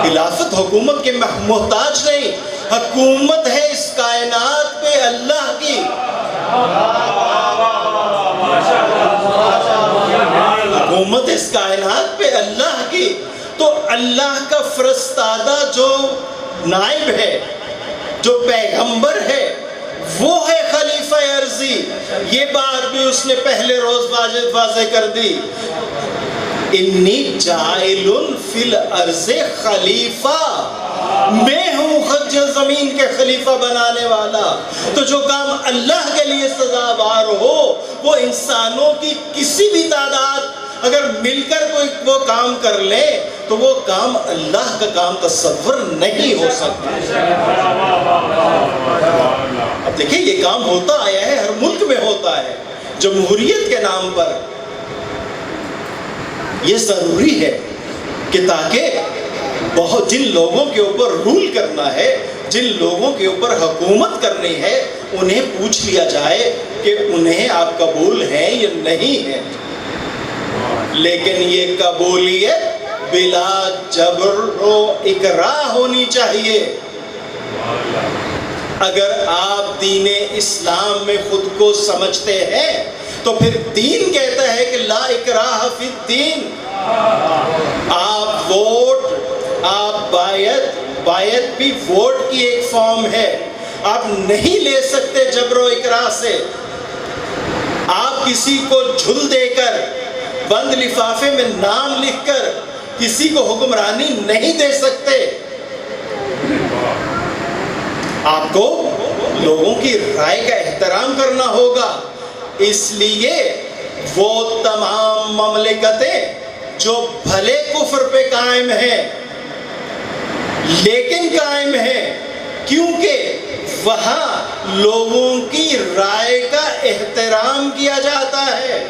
خلافت حکومت کے محتاج نہیں. حکومت ہے اس کائنات پہ اللہ کی. حکومت اس کائنات پہ اللہ کی. تو اللہ کا فرستادہ جو نائب ہے، جو پیغمبر ہے، وہ ہے خلیفہ ارضی۔ یہ بات بھی اس نے پہلے روز واضح کر دی، انی جاعل فی الارض خلیفہ، میں ہوں زمین کے خلیفہ بنانے والا۔ تو جو کام اللہ کے لیے سزاوار ہو، وہ انسانوں کی کسی بھی تعداد اگر مل کر کوئی وہ کام کر لے تو وہ کام اللہ کا کام تصور نہیں ہو سکتا۔ اب دیکھیں یہ کام ہوتا آیا ہے، ہر ملک میں ہوتا ہے جمہوریت کے نام پر۔ یہ ضروری ہے کہ تاکہ بہت جن لوگوں کے اوپر رول کرنا ہے، جن لوگوں کے اوپر حکومت کرنی ہے، انہیں پوچھ لیا جائے کہ انہیں آپ قبول ہیں یا نہیں ہیں۔ لیکن یہ قبولیت بلا جبر و اکراہ ہونی چاہیے۔ اگر آپ دین اسلام میں خود کو سمجھتے ہیں تو پھر دین کہتا ہے کہ لا اکراہ فی الدین۔ آپ ووٹ، آپ بایت بھی ووٹ کی ایک فارم ہے، آپ نہیں لے سکتے جبر و اکراہ سے۔ آپ کسی کو جھل دے کر، بند لفافے میں نام لکھ کر کسی کو حکمرانی نہیں دے سکتے۔ آپ کو لوگوں کی رائے کا احترام کرنا ہوگا۔ اس لیے وہ تمام مملکتیں جو بھلے کفر پہ قائم ہیں لیکن قائم ہیں کیونکہ وہاں لوگوں کی رائے کا احترام کیا جاتا ہے،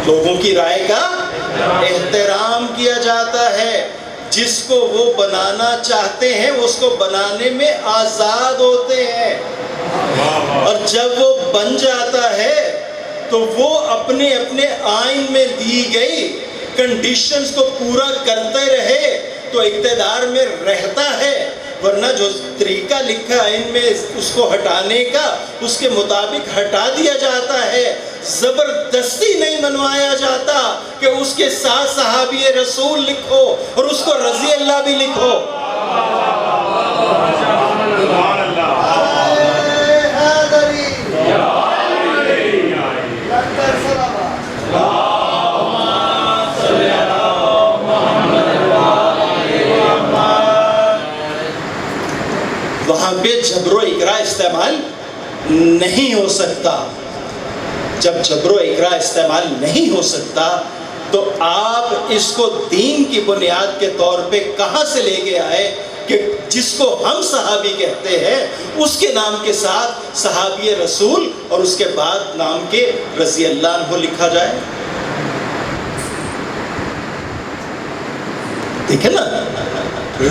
لوگوں کی رائے کا احترام کیا جاتا ہے۔ جس کو وہ بنانا چاہتے ہیں وہ اس کو بنانے میں آزاد ہوتے ہیں، اور جب وہ بن جاتا ہے تو وہ اپنے اپنے آئین میں دی گئی کنڈیشنز کو پورا کرتے رہے تو اقتدار میں رہتا ہے، ورنہ جو طریقہ لکھا آئین میں اس کو ہٹانے کا، اس کے مطابق ہٹا دیا جاتا ہے۔ زبردستی نہیں منوایا جاتا کہ اس کے ساتھ صحابی رسول لکھو اور اس کو رضی اللہ بھی لکھو۔ وہاں پہ جبر و اکراہ استعمال نہیں ہو سکتا۔ جب جبر و اکراہ استعمال نہیں ہو سکتا تو آپ اس کو دین کی بنیاد کے طور پہ کہاں سے لے کے آئے کہ جس کو ہم صحابی کہتے ہیں اس کے نام کے ساتھ صحابی رسول اور اس کے بعد نام کے رضی اللہ عنہ لکھا جائے؟ دیکھیں نا،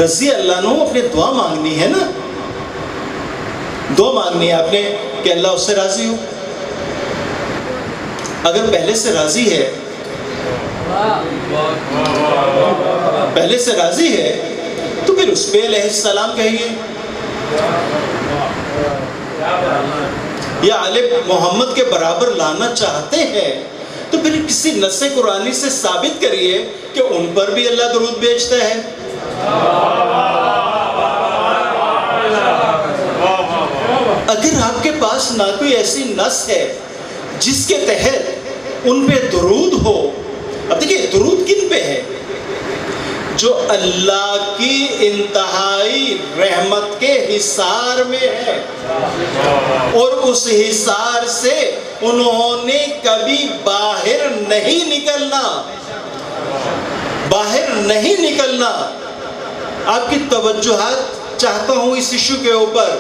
رضی اللہ عنہ اپنے دعا مانگنی ہے نا، دعا مانگنی ہے آپ نے کہ اللہ اس سے راضی ہو۔ اگر پہلے سے راضی ہے، پہلے سے راضی ہے تو پھر اس پہ علیہ السلام کہیے، یا آل محمد کے برابر لانا چاہتے ہیں تو پھر کسی نص قرآنی سے ثابت کریے کہ ان پر بھی اللہ درود بھیجتا ہے۔ اگر آپ کے پاس نہ کوئی ایسی نص ہے جس کے تحت ان پہ درود ہو، اب دیکھیے درود کن پہ ہے؟ جو اللہ کی انتہائی رحمت کے حصار میں ہے، اور اس حصار سے انہوں نے کبھی باہر نہیں نکلنا، باہر نہیں نکلنا۔ آپ کی توجہات چاہتا ہوں اس ایشو کے اوپر۔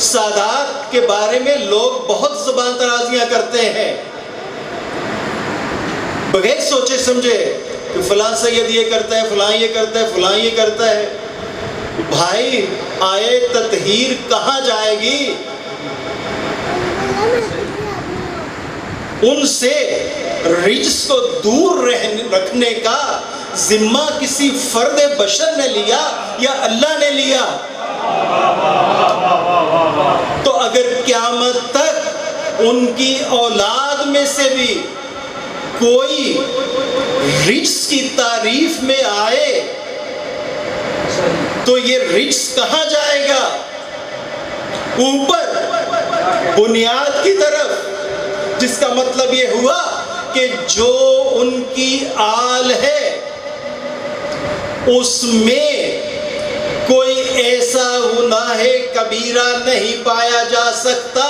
سادات کے بارے میں لوگ بہت زبان درازیاں کرتے ہیں بغیر سوچے سمجھے کہ فلاں سید یہ کرتا ہے، فلاں یہ کرتا ہے، فلاں یہ کرتا ہے۔ بھائی آئے تطہیر کہاں جائے گی؟ ان سے رجس کو دور رکھنے کا ذمہ کسی فرد بشر نے لیا یا اللہ نے لیا؟ تو اگر قیامت تک ان کی اولاد میں سے بھی کوئی رجس کی تعریف میں آئے تو یہ رجس کہاں جائے گا؟ اوپر بنیاد کی طرف، جس کا مطلب یہ ہوا کہ جو ان کی آل ہے اس میں کوئی ایسا گناہ کبیرہ نہیں پایا جا سکتا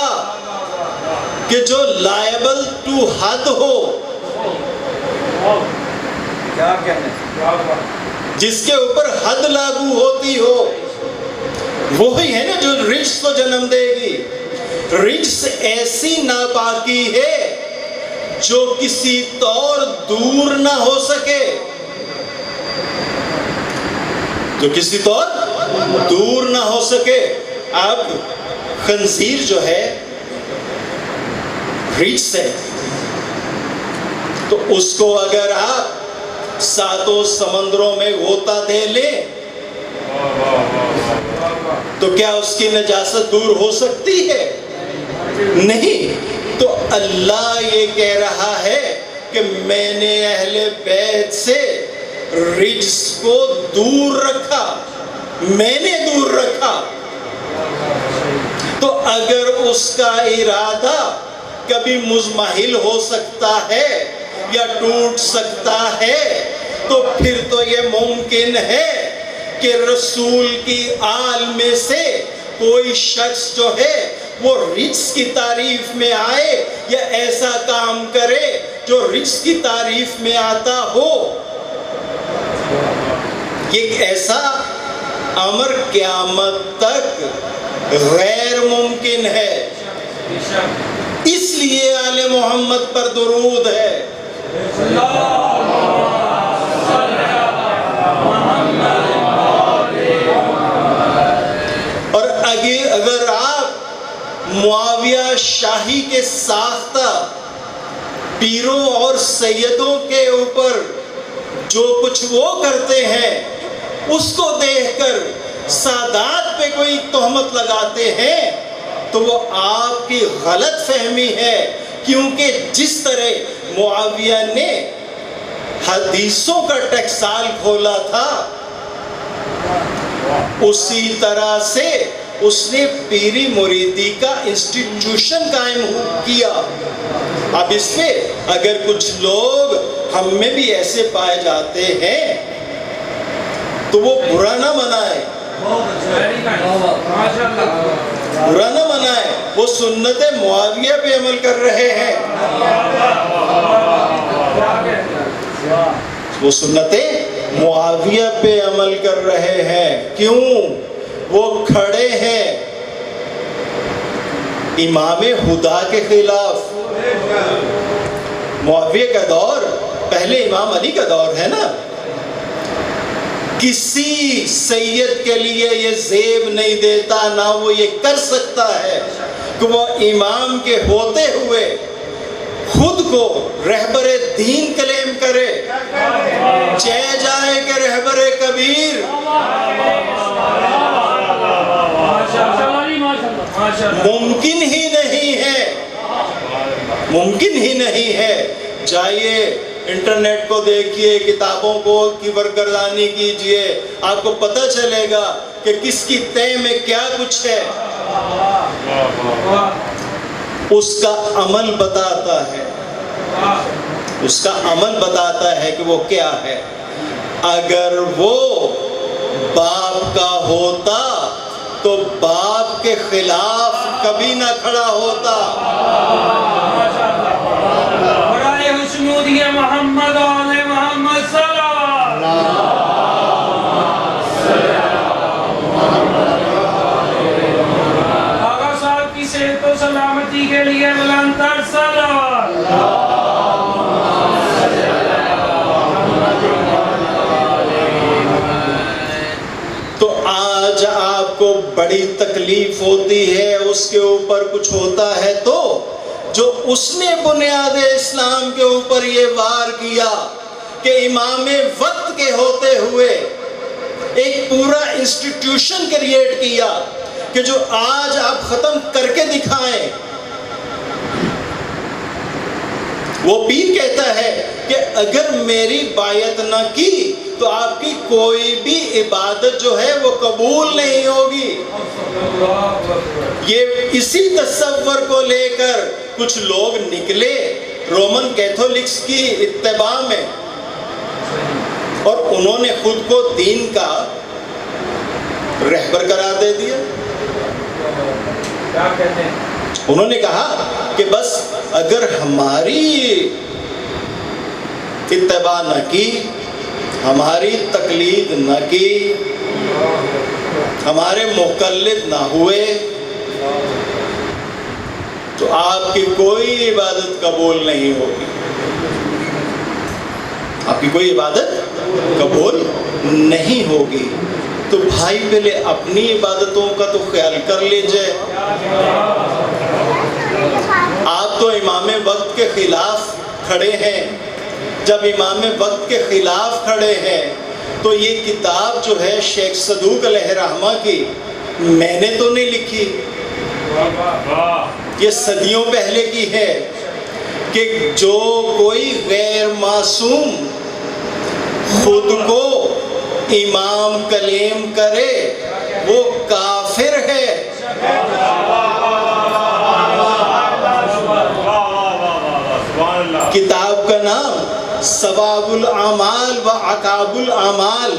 کہ جو لائبل ٹو حد ہو، جس کے اوپر حد لاگو ہوتی ہو۔ وہی ہے نا جو رجس کو جنم دے گی۔ رجس ایسی ناپاکی ہے جو کسی طور دور نہ ہو سکے، جو کسی طور دور نہ ہو سکے۔ اب خنزیر جو ہے رجس ہے، تو اس کو اگر آپ ساتوں سمندروں میں غوطہ دے لیں تو کیا اس کی نجاست دور ہو سکتی ہے؟ نہیں۔ تو اللہ یہ کہہ رہا ہے کہ میں نے اہل بیت سے رجس کو دور رکھا، میں نے دور رکھا۔ تو اگر اس کا ارادہ کبھی مزمحل ہو سکتا ہے یا ٹوٹ سکتا ہے تو پھر تو یہ ممکن ہے کہ رسول کی آل میں سے کوئی شخص جو ہے وہ رجس کی تعریف میں آئے یا ایسا کام کرے جو رجس کی تعریف میں آتا ہو۔ یہ ایسا امر قیامت تک غیر ممکن ہے، اس لیے آل محمد پر درود ہے۔ اور اگر آپ معاویہ شاہی کے ساختہ پیروں اور سیدوں کے اوپر جو کچھ وہ کرتے ہیں اس کو دیکھ کر سادات پہ کوئی تہمت لگاتے ہیں تو وہ آپ کی غلط فہمی ہے، کیونکہ جس طرح معاویہ نے حدیثوں کا ٹکسال کھولا تھا اسی طرح سے اس نے پیری مریدی کا انسٹیٹیوشن قائم کیا۔ اب اس پہ اگر کچھ لوگ ہم میں بھی ایسے پائے جاتے ہیں تو وہ برا نہ منائے، برا نہ منائے، وہ سنت معاویہ پہ عمل کر رہے ہیں، وہ سنت معاویہ پہ عمل کر رہے ہیں۔ کیوں؟ وہ کھڑے ہیں امام ہدا کے خلاف۔ معاویہ کا دور پہلے امام علی کا دور ہے نا۔ کسی سید کے لیے یہ زیب نہیں دیتا، نہ وہ یہ کر سکتا ہے کہ وہ امام کے ہوتے ہوئے خود کو رہبر دین کلیم کرے، چہ جائے کہ رہبر کبیر۔ ممکن ہی نہیں ہے، ممکن ہی نہیں ہے۔ جائیے انٹرنیٹ کو دیکھیے، کتابوں کو کی برگردانی کیجئے، آپ کو پتہ چلے گا کہ کس کی تہ میں کیا کچھ ہے۔ اس کا عمل بتاتا ہے، اس کا عمل بتاتا ہے کہ وہ کیا ہے۔ اگر وہ باپ کا ہوتا تو باپ کے خلاف کبھی نہ کھڑا ہوتا۔ برائے حسنودی محمد آل محمد صلی اللہ آقا صاحب کی صحت و سلامتی کے لیے بلند تر صلوات۔ تو آج آپ کو بڑی تکلیف ہوتی ہے، اس کے اوپر کچھ ہوتا ہے تو جو اس نے بنیاد اسلام کے اوپر یہ وار کیا کہ امام وقت کے ہوتے ہوئے ایک پورا انسٹیٹیوشن کریٹ کیا کہ جو آج آپ ختم کر کے دکھائیں۔ وہ پیر کہتا ہے کہ اگر میری بایعت نہ کی تو آپ کی کوئی بھی عبادت جو ہے وہ قبول نہیں ہوگی۔ یہ اسی تصور کو لے کر کچھ لوگ نکلے رومن کیتھولکس کی اتباع میں، اور انہوں نے خود کو دین کا رہبر قرار دے دیا۔ کیا کہتے ہیں؟ انہوں نے کہا کہ بس اگر ہماری اتباع نہ کی، ہماری تقلید نہ کی، ہمارے مقلد نہ ہوئے، تو آپ کی کوئی عبادت قبول نہیں ہوگی، آپ کی کوئی عبادت قبول نہیں ہوگی۔ تو بھائی پہلے اپنی عبادتوں کا تو خیال کر لیجئے۔ آپ تو امام وقت کے خلاف کھڑے ہیں۔ جب امام وقت کے خلاف کھڑے ہیں تو یہ کتاب جو ہے شیخ صدوق علیہ رحمہ کی میں نے تو نہیں لکھی، یہ صدیوں پہلے کی ہے، کہ جو کوئی غیر معصوم خود کو امام کلیم کرے وہ کافر ہے۔ کتاب کا نام ثواب الاعمال و عقاب الاعمال،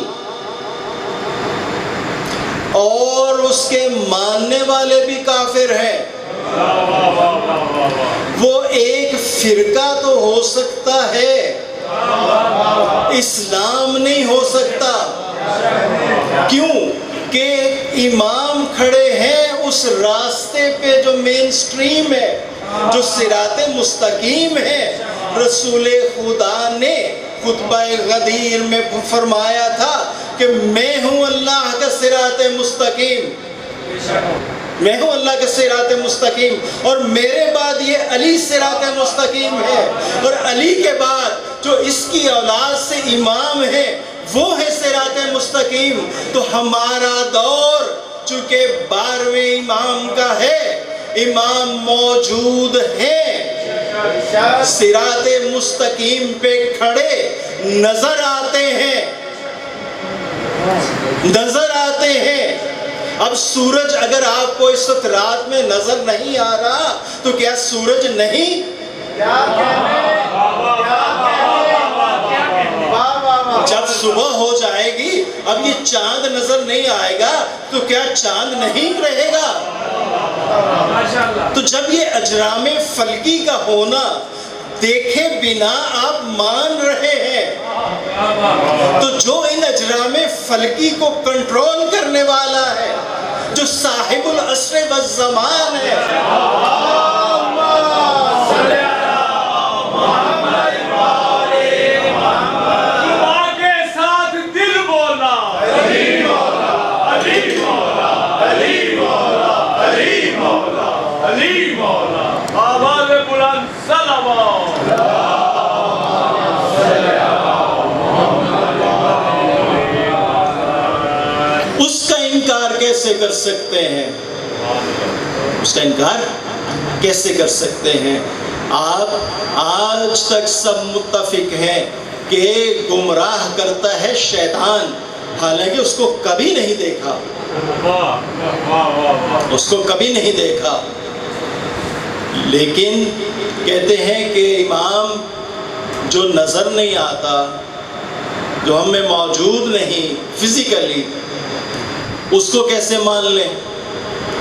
اور اس کے ماننے والے بھی کافر ہیں۔ وہ ایک فرقہ تو ہو سکتا ہے، اسلام نہیں ہو سکتا۔ کیوں کہ امام کھڑے ہیں اس راستے پہ جو مین سٹریم ہے، جو صراط مستقیم ہے۔ رسول خدا نے خطبہ غدیر میں فرمایا تھا کہ میں ہوں اللہ کا صراط مستقیم، میں ہوں اللہ کا صراط مستقیم، اور میرے بعد یہ علی صراط مستقیم ہے، اور علی کے بعد جو اس کی اولاد سے امام ہے وہ ہے صراط مستقیم۔ تو ہمارا دور چونکہ 12ویں امام کا ہے، امام موجود ہیں، صراط مستقیم پہ کھڑے نظر آتے ہیں، نظر آتے ہیں۔ اب سورج اگر آپ کو اس وقت رات میں نظر نہیں آ رہا تو کیا سورج نہیں؟ جب صبح ہو جائے گی، اب یہ چاند نظر نہیں آئے گا تو کیا چاند نہیں رہے گا؟ تو جب یہ اجرام فلکی کا ہونا دیکھے بنا آپ مان رہے ہیں، تو جو ان اجرام فلکی کو کنٹرول کرنے والا ہے، جو صاحب العصر والزمان ہے، اس کا انکار کیسے کر سکتے ہیں؟ اس کا انکار کیسے کر سکتے ہیں؟ آپ آج تک سب متفق ہیں کہ گمراہ کرتا ہے شیطان، حالانکہ اس کو کبھی نہیں دیکھا، اس کو کبھی نہیں دیکھا، لیکن کہتے ہیں کہ امام جو نظر نہیں آتا، جو ہم میں موجود نہیں فزیکلی، اس کو کیسے مان لیں؟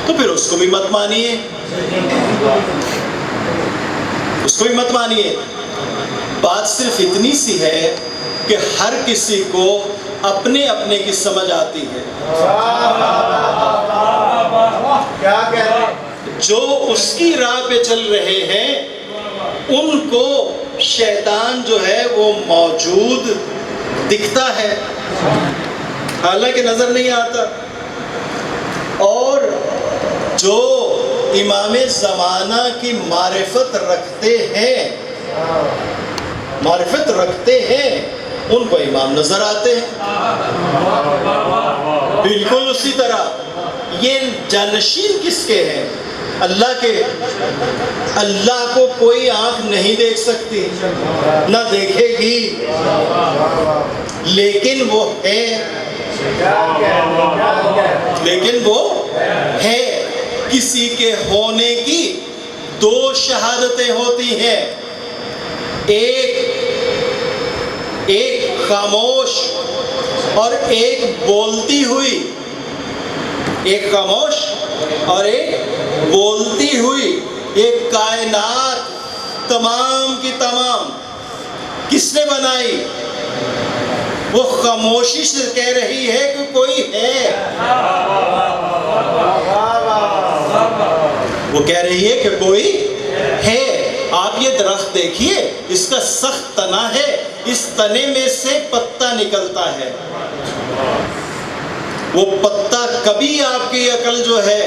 تو پھر اس کو بھی مت مانیے، اس کو بھی مت مانیے۔ بات صرف اتنی سی ہے کہ ہر کسی کو اپنے اپنے کی سمجھ آتی ہے۔ کیا کہہ رہے ہیں؟ جو اس کی راہ پہ چل رہے ہیں ان کو شیطان جو ہے وہ موجود دکھتا ہے، حالانکہ نظر نہیں آتا۔ اور جو امام زمانہ کی معرفت رکھتے ہیں، معرفت رکھتے ہیں، ان کو امام نظر آتے ہیں۔ بالکل اسی طرح یہ جانشین کس کے ہیں؟ اللہ کے۔ اللہ کو کوئی آنکھ نہیں دیکھ سکتی، نہ دیکھے گی۔ لیکن وہ ہے، لیکن وہ ہے۔ کسی کے ہونے کی دو شہادتیں ہوتی ہیں، ایک خاموش اور ایک بولتی ہوئی، ایک خاموش اور ایک بولتی ہوئی۔ ایک کائنات تمام کی تمام کس نے بنائی؟ وہ خاموشی سے کہہ رہی ہے کہ کوئی ہے، وہ کہہ رہی ہے کہ کوئی ہے۔ آپ یہ درخت دیکھیے، اس کا سخت تنا ہے، اس تنے میں سے پتا نکلتا ہے۔ وہ پتا کبھی آپ کی عقل جو ہے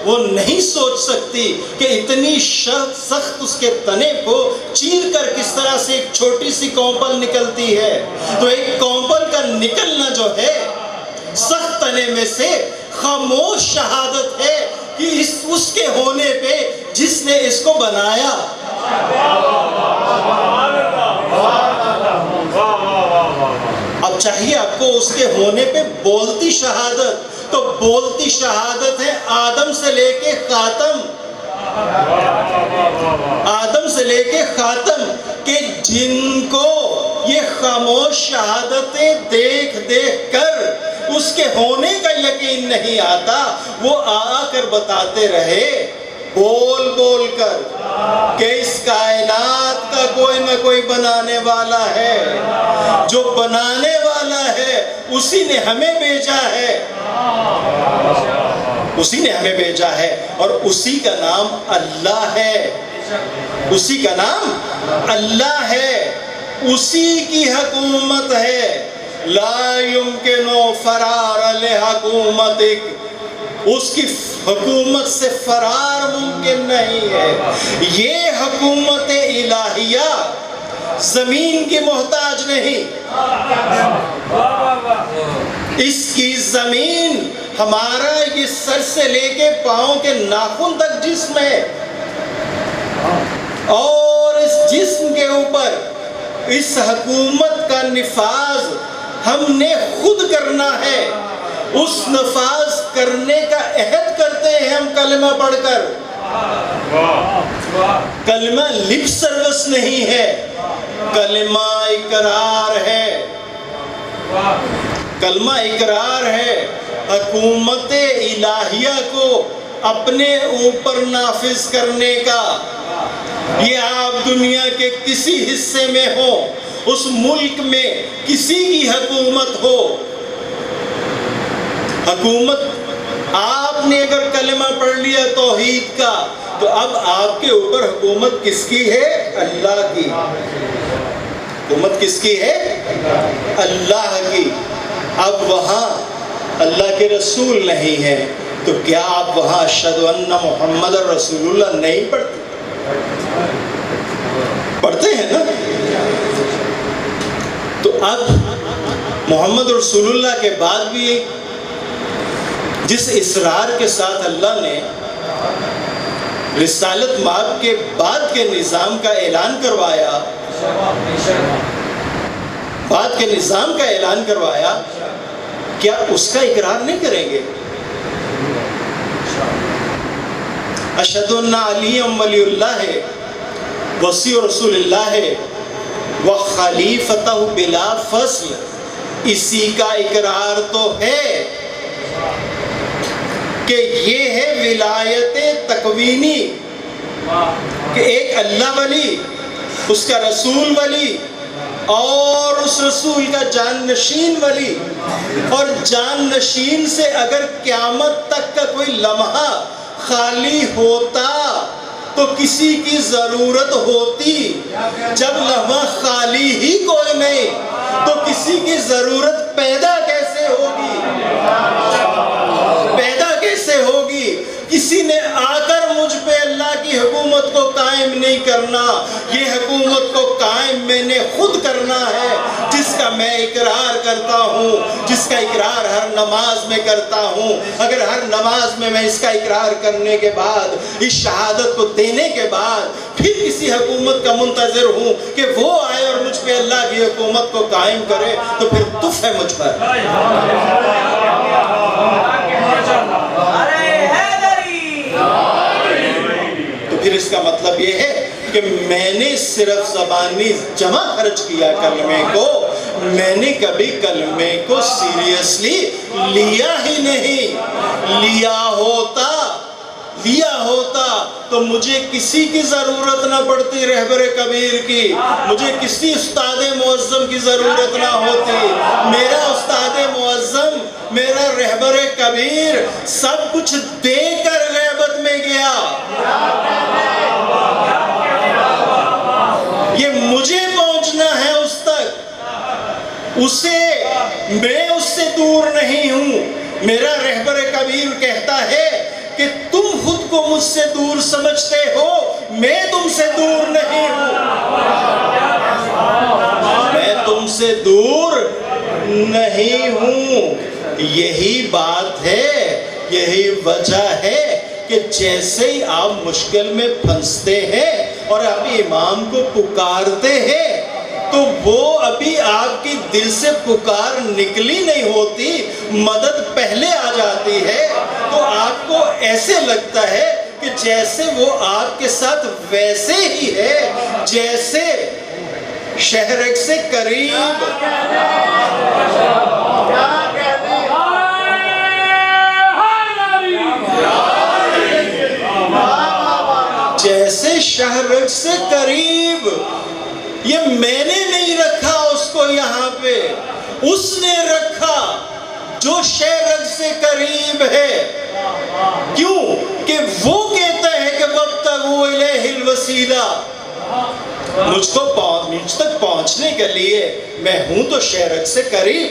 وہ نہیں سوچ سکتی کہ اتنی سخت اس کے تنے کو چیر کر کس طرح سے ایک چھوٹی سی کونپل نکلتی ہے۔ تو ایک کونپل کا نکلنا جو ہے سخت تنے میں سے خاموش شہادت ہے کہ اس کے ہونے پہ جس نے اس کو بنایا۔ اب چاہیے آپ کو اس کے ہونے پہ بولتی شہادت، تو بولتی شہادت ہے آدم سے لے کے خاتم، آدم سے لے کے خاتم، کہ جن کو یہ خاموش شہادتیں دیکھ دیکھ کر اس کے ہونے کا یقین نہیں آتا، وہ آ کر بتاتے رہے بول بول کر کہ اس کائنات کا کوئی نہ کوئی بنانے والا ہے، جو بنانے والا ہے اسی نے ہمیں بھیجا ہے، اسی نے ہمیں بھیجا ہے، اور اسی کا نام اللہ ہے، اسی کا نام اللہ ہے، اسی کی حکومت ہے۔ لا يمکن فرار لحکومتک، اس کی حکومت سے فرار ممکن نہیں ہے۔ یہ حکومت الہیہ زمین کی محتاج نہیں، اس کی زمین ہمارا یہ سر سے لے کے پاؤں کے ناخن تک جسم ہے، اور اس جسم کے اوپر اس حکومت کا نفاذ ہم نے خود کرنا ہے۔ اس نفاذ کرنے کا عہد کرتے ہیں ہم کلمہ پڑھ کر۔ کلمہ لپ سروس نہیں ہے، کلمہ اقرار ہے، کلمہ اقرار ہے، حکومت الہیہ کو اپنے اوپر نافذ کرنے کا۔ یہ آپ دنیا کے کسی حصے میں ہو، اس ملک میں کسی کی حکومت ہو، حکومت آپ نے اگر کلمہ پڑھ لیا توحید کا، تو اب آپ کے اوپر حکومت کس کی ہے؟ اللہ کی۔ حکومت کس کی ہے؟ اللہ کی۔ اب وہاں اللہ کے رسول نہیں ہے، تو کیا آپ وہاں اشہد ان محمد رسول اللہ نہیں پڑھتے؟ پڑھتے ہیں نا؟ تو اب محمد رسول اللہ کے بعد بھی جس اصرار کے ساتھ اللہ نے رسالت مآب کے بعد کے نظام کا اعلان کروایا، بعد کے نظام کا اعلان کروایا، کیا اس کا اقرار نہیں کریں گے؟ اشہد ان علی ولی اللہ ہے، وصی رسول اللہ ہے، وخلیفتہ بلا فصل، اسی کا اقرار تو ہے کہ یہ ہے ولایت تکوینی، کہ ایک اللہ ولی، اس کا رسول ولی، اور اس رسول کا جان نشین ولی، اور جان نشین سے اگر قیامت تک کا کوئی لمحہ خالی ہوتا تو کسی کی ضرورت ہوتی، جب لمحہ خالی ہی کوئی نہیں تو کسی کی ضرورت پیدا کیسے ہوگی؟ پیدا کیسے ہوگی؟ کسی نے آ کر مجھ پہ اللہ کی کی حکومت کو قائم نہیں کرنا، یہ حکومت کو قائم میں نے خود کرنا ہے، جس کا میں اقرار کرتا ہوں، جس کا اقرار ہر نماز میں کرتا ہوں۔ اگر ہر نماز میں میں اس کا اقرار کرنے کے بعد، اس شہادت کو دینے کے بعد پھر کسی حکومت کا منتظر ہوں کہ وہ آئے اور مجھ پہ اللہ کی حکومت کو قائم کرے، تو پھر تف ہے مجھ پر۔ تو پھر اس کا مطلب یہ ہے کہ میں نے صرف زبانی جمع خرچ کیا کلمے کو، میں نے کبھی کلمے کو سیریسلی لیا ہی نہیں۔ لیا ہوتا تو مجھے کسی کی ضرورت نہ پڑتی، رہبر کبیر کی، مجھے کسی استاد معظم کی ضرورت نہ ہوتی۔ میرا استاد معظم، میرا رہبر کبیر سب کچھ دے کر غیبت میں گیا۔ یہ مجھے پہنچنا ہے اس تک، میں اس سے دور نہیں ہوں۔ میرا رہبر کبیر کہتا ہے کہ تم خود کو مجھ سے دور سمجھتے ہو، میں تم سے دور نہیں ہوں، میں تم سے دور نہیں ہوں۔ یہی بات ہے، یہی وجہ ہے کہ جیسے ہی آپ مشکل میں پھنستے ہیں اور آپ امام کو پکارتے ہیں تو وہ ابھی آپ کی دل سے پکار نکلی نہیں ہوتی، مدد پہلے آ جاتی ہے، تو آپ کو ایسے لگتا ہے کہ جیسے وہ آپ کے ساتھ ویسے ہی ہے جیسے شہرک سے قریب۔ جیسے شہرک سے قریب۔ یہ میں نے نہیں رکھا اس کو یہاں پہ، اس نے رکھا جو شہرک سے قریب ہے۔ کیوں کہ وہ کہتا ہے کہ وَابْتَغُوا إِلَيْهِ الْوَسِيلَةَ، مجھ تک پہنچنے کے لیے میں ہوں تو شہرک سے قریب،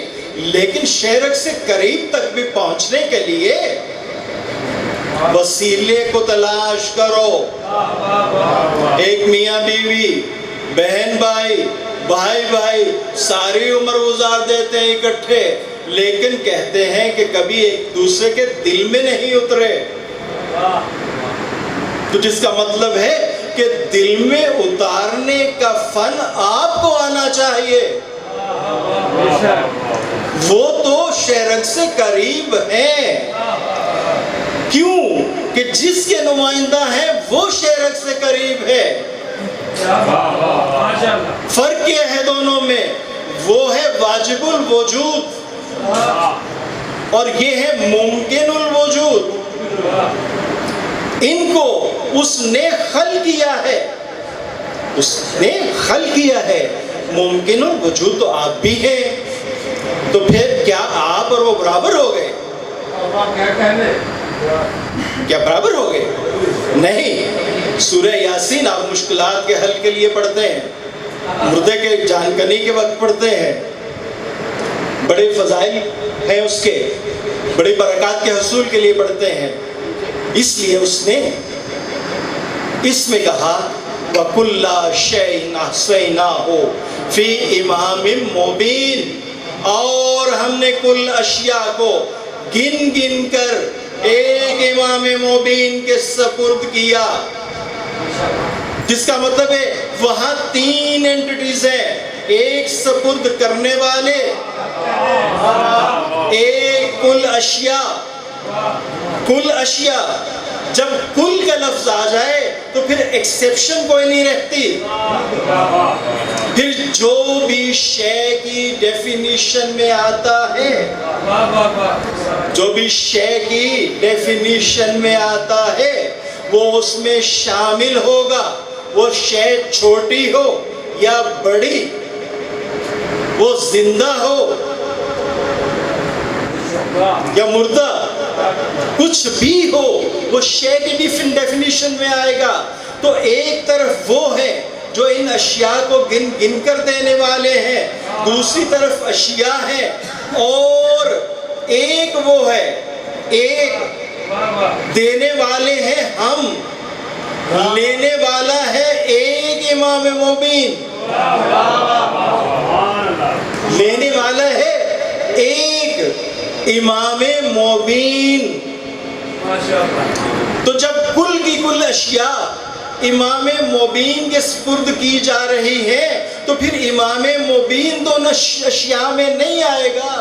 لیکن شہرک سے قریب تک بھی پہنچنے کے لیے وسیلے کو تلاش کرو۔ ایک میاں بیوی، بہن بھائی، بھائی بھائی ساری عمر گزار دیتے ہیں اکٹھے، لیکن کہتے ہیں کہ کبھی ایک دوسرے کے دل میں نہیں اترے۔ تو جس کا مطلب ہے کہ دل میں اتارنے کا فن آپ کو آنا چاہیے۔ وہ تو شہرک سے قریب ہیں، کیوں کہ جس کے نمائندہ ہیں وہ شہرک سے قریب ہے۔ فرق کیا ہے دونوں میں؟ وہ ہے واجب الوجود اور یہ ہے ممکن الوجود۔ ان کو اس نے خل کیا ہے، اس نے خل کیا ہے۔ ممکن الوجود تو آپ بھی ہیں، تو پھر کیا آپ اور وہ برابر ہو گئے؟ کیا برابر ہو گئے؟ نہیں۔ سورہ یاسین آپ مشکلات کے حل کے لیے پڑھتے ہیں، مردے کے جانکنی کے وقت پڑھتے ہیں، بڑے فضائل ہیں اس کے، بڑی برکات کے حصول کے لیے پڑھتے ہیں۔ اس لیے اس نے اس میں کہا وَكُلَّ شَيْءٍ أَحْصَيْنَاهُ فِي إِمَامٍ مُبِينٍ، اور ہم نے کل اشیاء کو گن گن کر ایک امام مبین کے سپرد کیا۔ جس کا مطلب ہے وہاں تین اینٹیٹیز ہیں، ایک سپرد کرنے والے، ایک کل اشیاء۔ کل اشیاء، جب کل کا لفظ آ جائے تو پھر ایکسیپشن کوئی نہیں رہتی، پھر جو بھی شے کی ڈیفینیشن میں آتا ہے، جو بھی شے کی ڈیفینیشن میں آتا ہے وہ اس میں شامل ہوگا، وہ شے چھوٹی ہو یا بڑی، وہ زندہ ہو یا مردہ، کچھ بھی ہو وہ شے کی ڈیفینیشن میں آئے گا۔ تو ایک طرف وہ ہے جو ان اشیاء کو گن گن کر دینے والے ہیں، دوسری طرف اشیاء ہیں، اور ایک وہ ہے، ایک دینے والے ہیں ہم، لینے والا ہے ایک امام مبین، لینے والا ہے ایک امام مبین۔ تو جب کل کی کل اشیاء امام مبین کے سپرد کی جا رہی ہے تو پھر امام مبین تو اشیاء میں نہیں آئے گا۔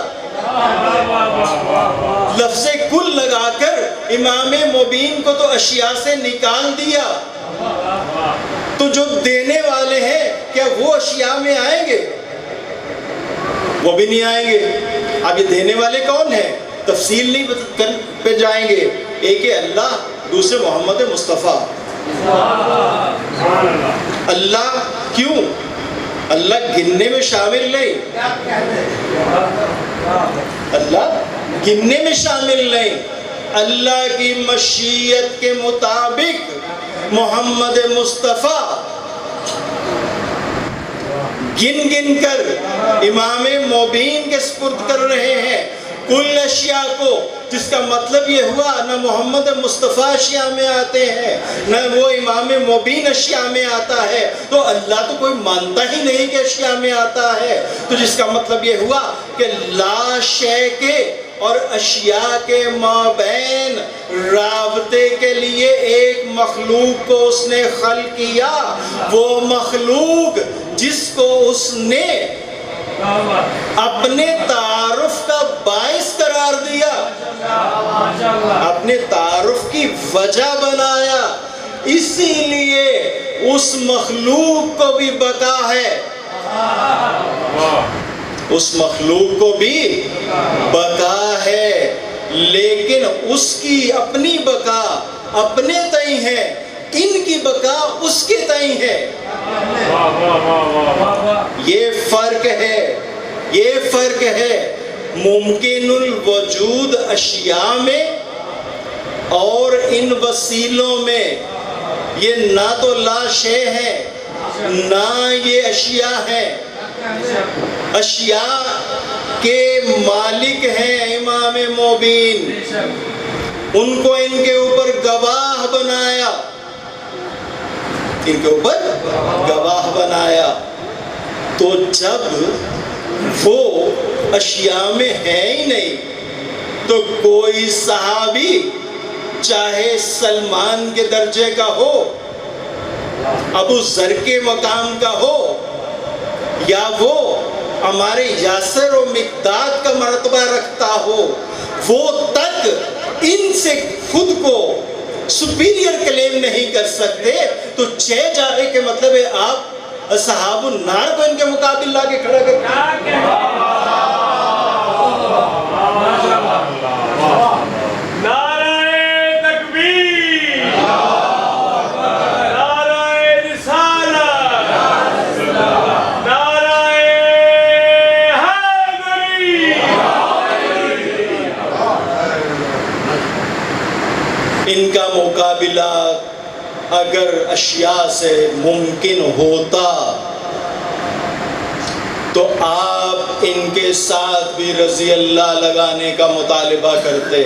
لفظ کل لگا کر امام مبین کو تو اشیاء سے نکال دیا، تو جو دینے والے ہیں کیا وہ اشیاء میں آئیں گے؟ وہ بھی نہیں آئیں گے۔ اب یہ دینے والے کون ہیں؟ تفصیل نہیں پہ جائیں گے۔ ایک ہے اللہ، دوسرے محمد مصطفیٰ۔ اللہ کیوں؟ اللہ گننے میں شامل نہیں، اللہ گننے میں شامل نہیں، اللہ کی مشیت کے مطابق محمد مصطفیٰ گن گن کر امام مبین کے سپرد کر رہے ہیں کل اشیاء کو، جس کا مطلب یہ ہوا نہ محمد مصطفیٰ اشیاء میں آتے ہیں نہ وہ امام مبین اشیاء میں آتا ہے، تو اللہ تو کوئی مانتا ہی نہیں کہ اشیاء میں آتا ہے۔ تو جس کا مطلب یہ ہوا کہ لا شے کے اور اشیاء کے مابین رابطے کے لیے ایک مخلوق کو اس نے خلق کیا، وہ مخلوق جس کو اس نے اپنے تعارف کا باعث قرار دیا، اپنے تعارف کی وجہ بنایا، اسی لیے اس مخلوق کو بھی بقا ہے، اس مخلوق کو بھی بقا ہے، لیکن اس کی اپنی بقا اپنے تئیں ہے، ان کی بقا اس کے تئیں ہے۔ یہ فرق ہے، یہ فرق ہے ممکن الوجود اشیاء میں اور ان وسیلوں میں۔ یہ نہ تو لا شے ہے نہ یہ اشیاء ہیں، اشیاء کے مالک ہیں امام مبین، ان کو ان کے اوپر گواہ بنایا، ان کے اوپر گواہ بنایا۔ تو جب وہ اشیاء میں ہے ہی نہیں تو کوئی صحابی چاہے سلمان کے درجے کا ہو، ابو ذر کے مقام کا ہو، یا وہ ہمارے یاسر و مقداد کا مرتبہ رکھتا ہو، وہ تک ان سے خود کو سپیریئر کلیم نہیں کر سکتے۔ تو چھ جائے کے مطلب ہے آپ اصحاب النار کو ان کے مقابل لا کے کھڑا کر ان کا مقابلہ اگر اشیاء سے ممکن ہوتا تو آپ ان کے ساتھ بھی رضی اللہ لگانے کا مطالبہ کرتے،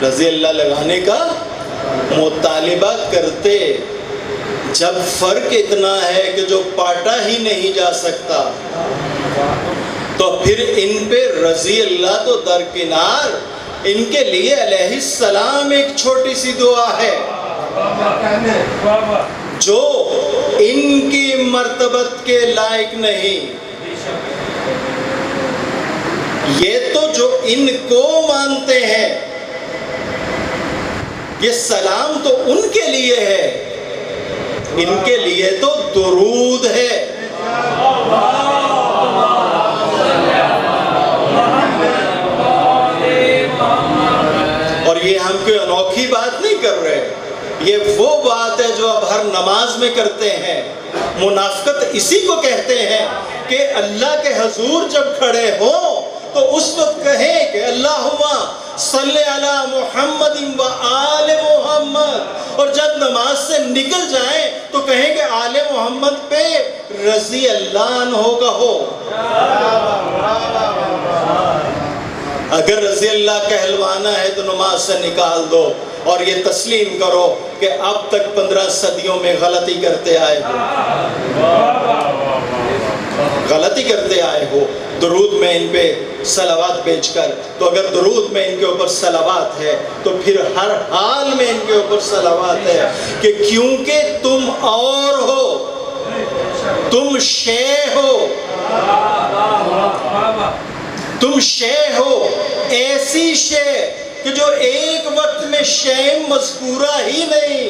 رضی اللہ لگانے کا مطالبہ کرتے۔ جب فرق اتنا ہے کہ جو پاٹا ہی نہیں جا سکتا تو پھر ان پہ رضی اللہ تو درکنار، ان کے لیے علیہ السلام ایک چھوٹی سی دعا ہے جو ان کی مرتبت کے لائق نہیں۔ یہ تو جو ان کو مانتے ہیں، یہ سلام تو ان کے لیے ہے، ان کے لیے تو درود ہے۔ اور یہ ہم کوئی انوکھی بات نہیں کر رہے، یہ وہ بات ہے جو اب ہر نماز میں کرتے ہیں۔ منافقت اسی کو کہتے ہیں کہ اللہ کے حضور جب کھڑے ہوں تو اس وقت کہیں کہ اللہم صلی علی محمد و آل محمد، اور جب نماز سے نکل جائیں تو کہیں کہ آل محمد پہ رضی اللہ عنہ کا ہو۔ اگر رضی اللہ کہلوانا ہے تو نماز سے نکال دو، اور یہ تسلیم کرو کہ اب تک 15 صدیوں میں غلطی کرتے آئے ہو، غلطی کرتے آئے ہو درود میں ان پہ صلوات بھیج کر۔ تو اگر درود میں ان کے اوپر صلوات ہے تو پھر ہر حال میں ان کے اوپر صلوات ہے، کہ کیونکہ تم اور ہو، تم شے ہو، تم شے ہو، ایسی شے کہ جو ایک وقت میں شے مذکورہ ہی نہیں،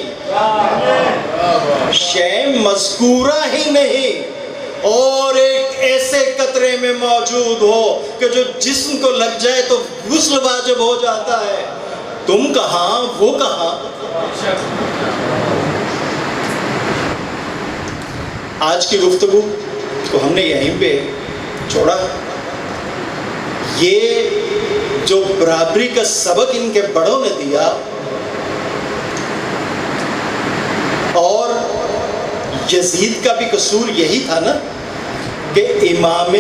شے مذکورہ ہی نہیں، اور ایک ایسے قطرے میں موجود ہو کہ جو جسم کو لگ جائے تو غسل واجب ہو جاتا ہے۔ تم کہاں، وہ کہاں؟ آج کی گفتگو کو ہم نے یہیں پہ چھوڑا۔ یہ جو برابری کا سبق ان کے بڑوں نے دیا، اور یزید کا بھی قصور یہی تھا نا کہ امام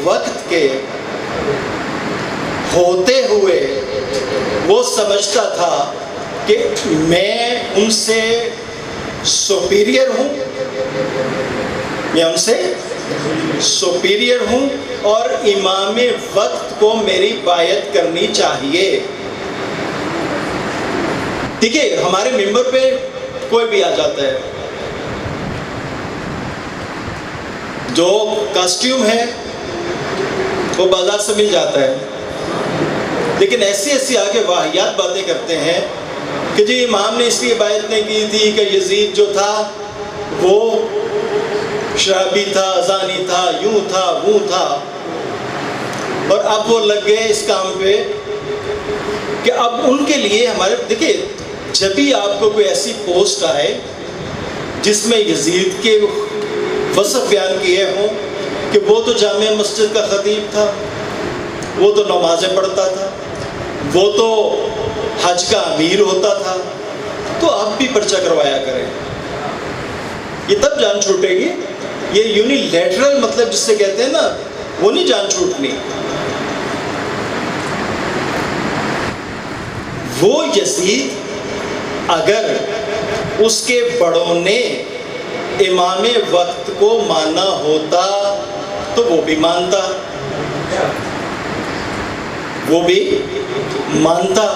وقت کے ہوتے ہوئے وہ سمجھتا تھا کہ میں ان سے سپیریئر ہوں، میں ان سے سپیریئر ہوں، اور امام وقت کو میری بیعت کرنی چاہیے۔ دیکھیے ہمارے ممبر پہ کوئی بھی آ جاتا ہے، جو کاسٹیوم ہے وہ بازار سے مل جاتا ہے، لیکن ایسی ایسی آگے واہیات باتیں کرتے ہیں کہ جی امام نے اس لیے بیعت نہیں کی تھی کہ یزید جو تھا وہ شرابی تھا، زانی تھا، یوں تھا، وہ تھا، اور اب وہ لگ گئے اس کام پہ کہ اب ان کے لیے ہمارے، دیکھیے جب بھی آپ کو کوئی ایسی پوسٹ آئے جس میں یزید کے وصف بیان کیے ہوں کہ وہ تو جامع مسجد کا خطیب تھا، وہ تو نمازیں پڑھتا تھا، وہ تو حج کا امیر ہوتا تھا، تو آپ بھی پرچہ کروایا کریں، یہ تب جان چھوٹے گی۔ یہ یونیلیٹرل مطلب جس سے کہتے ہیں نا، وہ نہیں جان چھوٹنی۔ وہ یزید اگر اس کے بڑوں نے امام وقت کو مانا ہوتا تو وہ بھی مانتا، وہ بھی مانتا۔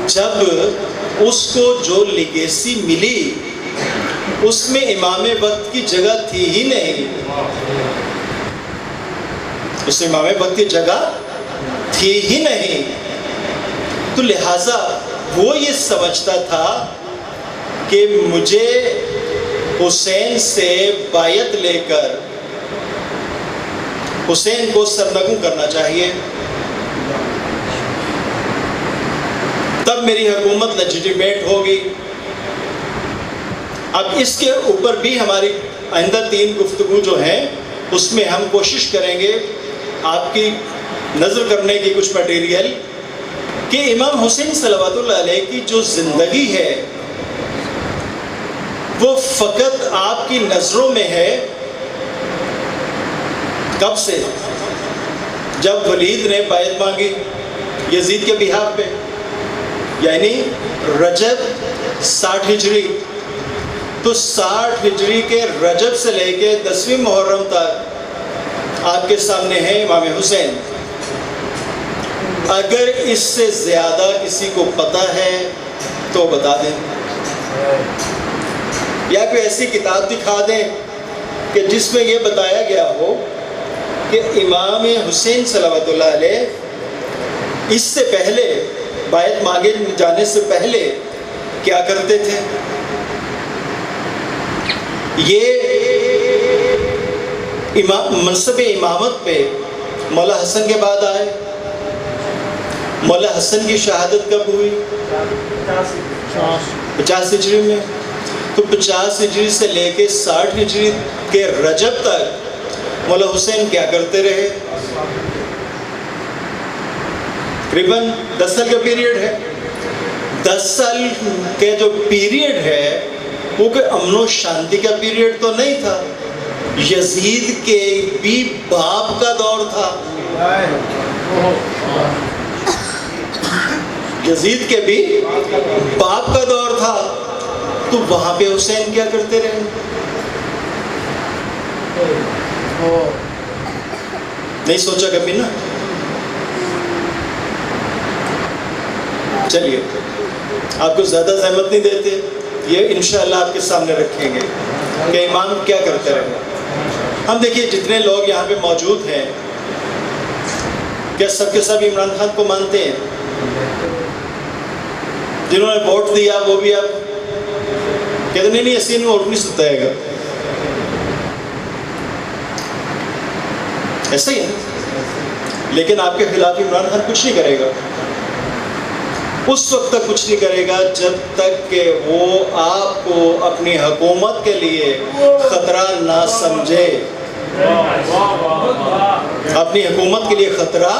جب اس کو جو لیگیسی ملی اس میں امام وقت کی جگہ تھی ہی نہیں، اس میں امام وقت کی جگہ تھی ہی نہیں، تو لہٰذا وہ یہ سمجھتا تھا کہ مجھے حسین سے بیعت لے کر حسین کو سرنگوں کرنا چاہیے، تب میری حکومت لیجیٹیمیٹ ہوگی۔ اب اس کے اوپر بھی ہماری آئندہ 3 گفتگو جو ہیں اس میں ہم کوشش کریں گے آپ کی نظر کرنے کی کچھ مٹیریل، کہ امام حسین صلوات اللہ علیہ کی جو زندگی ہے وہ فقط آپ کی نظروں میں ہے کب سے؟ جب ولید نے بیعت مانگی یزید کے بہاف پہ، یعنی رجب 60 ہجری، تو 60 ہجری کے رجب سے لے کے 10ویں محرم تک آپ کے سامنے ہے امام حسین۔ اگر اس سے زیادہ کسی کو پتہ ہے تو بتا دیں، یا کوئی ایسی کتاب دکھا دیں کہ جس میں یہ بتایا گیا ہو کہ امام حسین صلوات اللہ علیہ اس سے پہلے، بیعت مانگے جانے سے پہلے کیا کرتے تھے۔ یہ منصب امامت پہ مولا حسن کے بعد آئے۔ مولا حسن کی شہادت کب ہوئی؟ 50 ہجری میں۔ تو 50 ہجری سے لے کے 60 ہجری کے رجب تک مولا حسین کیا کرتے رہے؟ تقریباً 10 سال کا پیریڈ ہے۔ 10 سال کے جو پیریڈ ہے وہ کوئی امن و شانتی کا پیریڈ تو نہیں تھا، یزید کے بھی باپ کا دور تھا۔ یزید کے بھی باپ کا دور تھا، تو وہاں پہ حسین کیا کرتے رہے؟ نہیں سوچا کبھی نا؟ چلیے آپ کو زیادہ زحمت نہیں دیتے، یہ انشاءاللہ آپ کے سامنے رکھیں گے کہ امام کیا کرتے رہے۔ ہم دیکھیے جتنے لوگ یہاں پہ موجود ہیں، کیا سب کے سب عمران خان کو مانتے ہیں؟ جنہوں نے ووٹ دیا وہ بھی آپ کہتے نہیں ایسی نہیں ووٹ نہیں سکتا ہے گا، ایسا ہی ہے۔ لیکن آپ کے خلاف عمران خان کچھ نہیں کرے گا، اس وقت تک کچھ نہیں کرے گا جب تک کہ وہ آپ کو اپنی حکومت کے لیے خطرہ نہ سمجھے، اپنی حکومت کے لیے خطرہ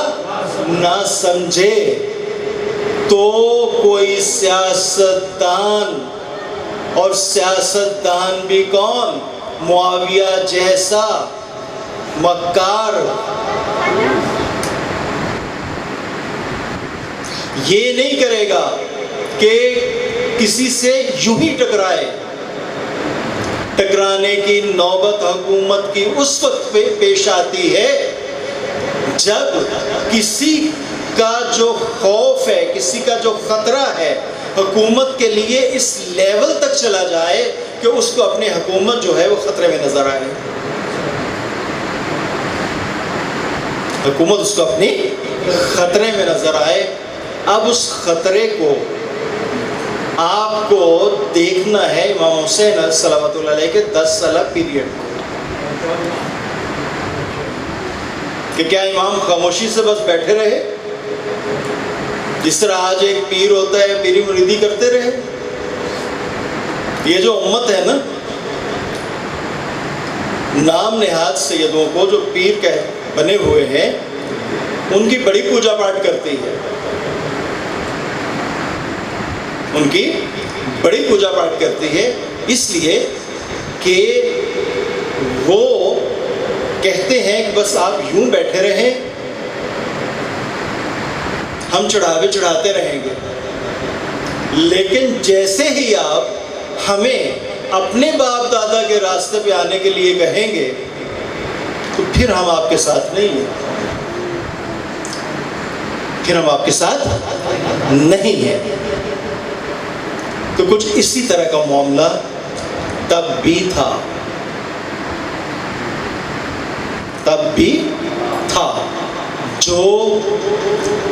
نہ سمجھے۔ تو کوئی سیاستدان، اور سیاستدان بھی کون؟ معاویہ جیسا مکار، یہ نہیں کرے گا کہ کسی سے یوں ہی ٹکرائے۔ ٹکرانے کی نوبت حکومت کی اس وقت پہ پیش آتی ہے جب کسی کا جو خوف ہے، کسی کا جو خطرہ ہے حکومت کے لیے اس لیول تک چلا جائے کہ اس کو اپنی حکومت جو ہے وہ خطرے میں نظر آئے، حکومت اس کو اپنی خطرے میں نظر آئے۔ اب اس خطرے کو آپ کو دیکھنا ہے امام حسین صلوات اللہ علیہ کے 10 سالہ پیریڈ کو، کہ کیا امام خاموشی سے بس بیٹھے رہے، جس طرح آج ایک پیر ہوتا ہے پیری مریدی کرتے رہے؟ یہ جو امت ہے نا، نام نہاد سیدوں کو جو پیر بنے ہوئے ہیں، ان کی بڑی پوجا پاٹ کرتی ہے، ان کی بڑی پوجا پاٹ کرتی ہے، اس لیے کہ وہ کہتے ہیں کہ بس آپ یوں بیٹھے رہیں، ہم چڑھاوے چڑھاتے رہیں گے، لیکن جیسے ہی آپ ہمیں اپنے باپ دادا کے راستے پہ آنے کے لیے کہیں گے تو پھر ہم آپ کے ساتھ نہیں ہیں، پھر ہم آپ کے ساتھ نہیں ہیں۔ تو کچھ اسی طرح کا معاملہ تب بھی تھا، تب بھی تھا، جو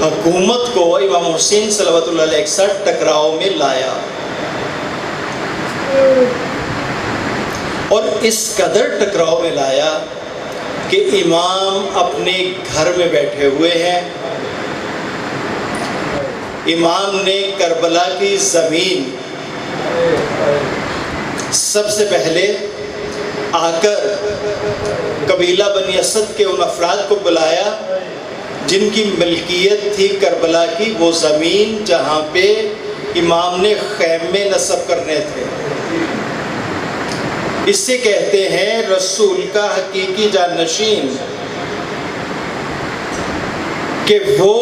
حکومت کو امام حسین صلوات اللہ علیہ کے ساتھ ٹکراؤ میں لایا، اور اس قدر ٹکراؤ میں لایا کہ امام اپنے گھر میں بیٹھے ہوئے ہیں، امام نے کربلا کی زمین سب سے پہلے آ کر قبیلہ بنی اسد کے ان افراد کو بلایا جن کی ملکیت تھی کربلا کی وہ زمین جہاں پہ امام نے خیمے نصب کرنے تھے۔ اس سے کہتے ہیں رسول کا حقیقی جانشین، کہ وہ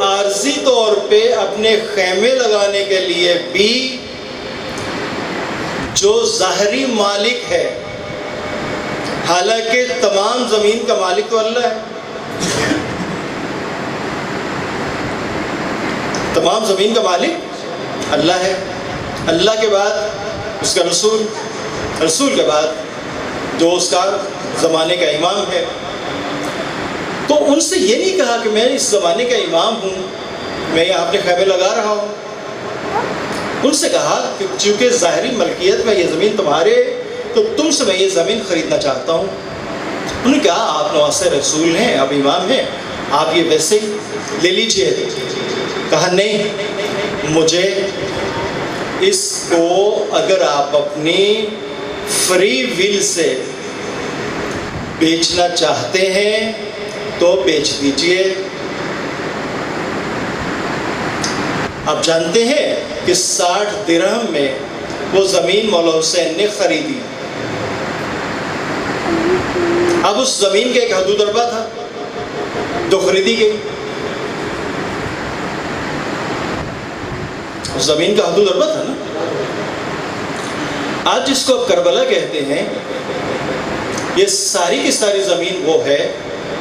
عارضی طور پہ اپنے خیمے لگانے کے لیے بھی جو ظاہری مالک ہے، حالانکہ تمام زمین کا مالک تو اللہ ہے، تمام زمین کا مالک اللہ ہے، اللہ کے بعد اس کا رسول، رسول کے بعد جو اس کا زمانے کا امام ہے۔ تو ان سے یہ نہیں کہا کہ میں اس زمانے کا امام ہوں، میں یہاں اپنے خیمے لگا رہا ہوں، ان سے کہا کہ چونکہ ظاہری ملکیت میں یہ زمین تمہارے، تو تم سے میں یہ زمین خریدنا چاہتا ہوں۔ انہوں نے کہا آپ نواسے رسول ہیں، آپ امام ہیں، آپ یہ ویسے ہی لے لیجئے۔ کہا نہیں، مجھے اس کو اگر آپ اپنی فری ول سے بیچنا چاہتے ہیں تو بیچ دیجئے۔ آپ جانتے ہیں کہ 60 درہم میں وہ زمین مولا حسین نے خریدی۔ اب اس زمین کا ایک حدود اربا تھا جو خریدی گئی، زمین کا حدود اربہ تھا نا. آج جس کو کربلا کہتے ہیں، یہ ساری کی ساری زمین وہ ہے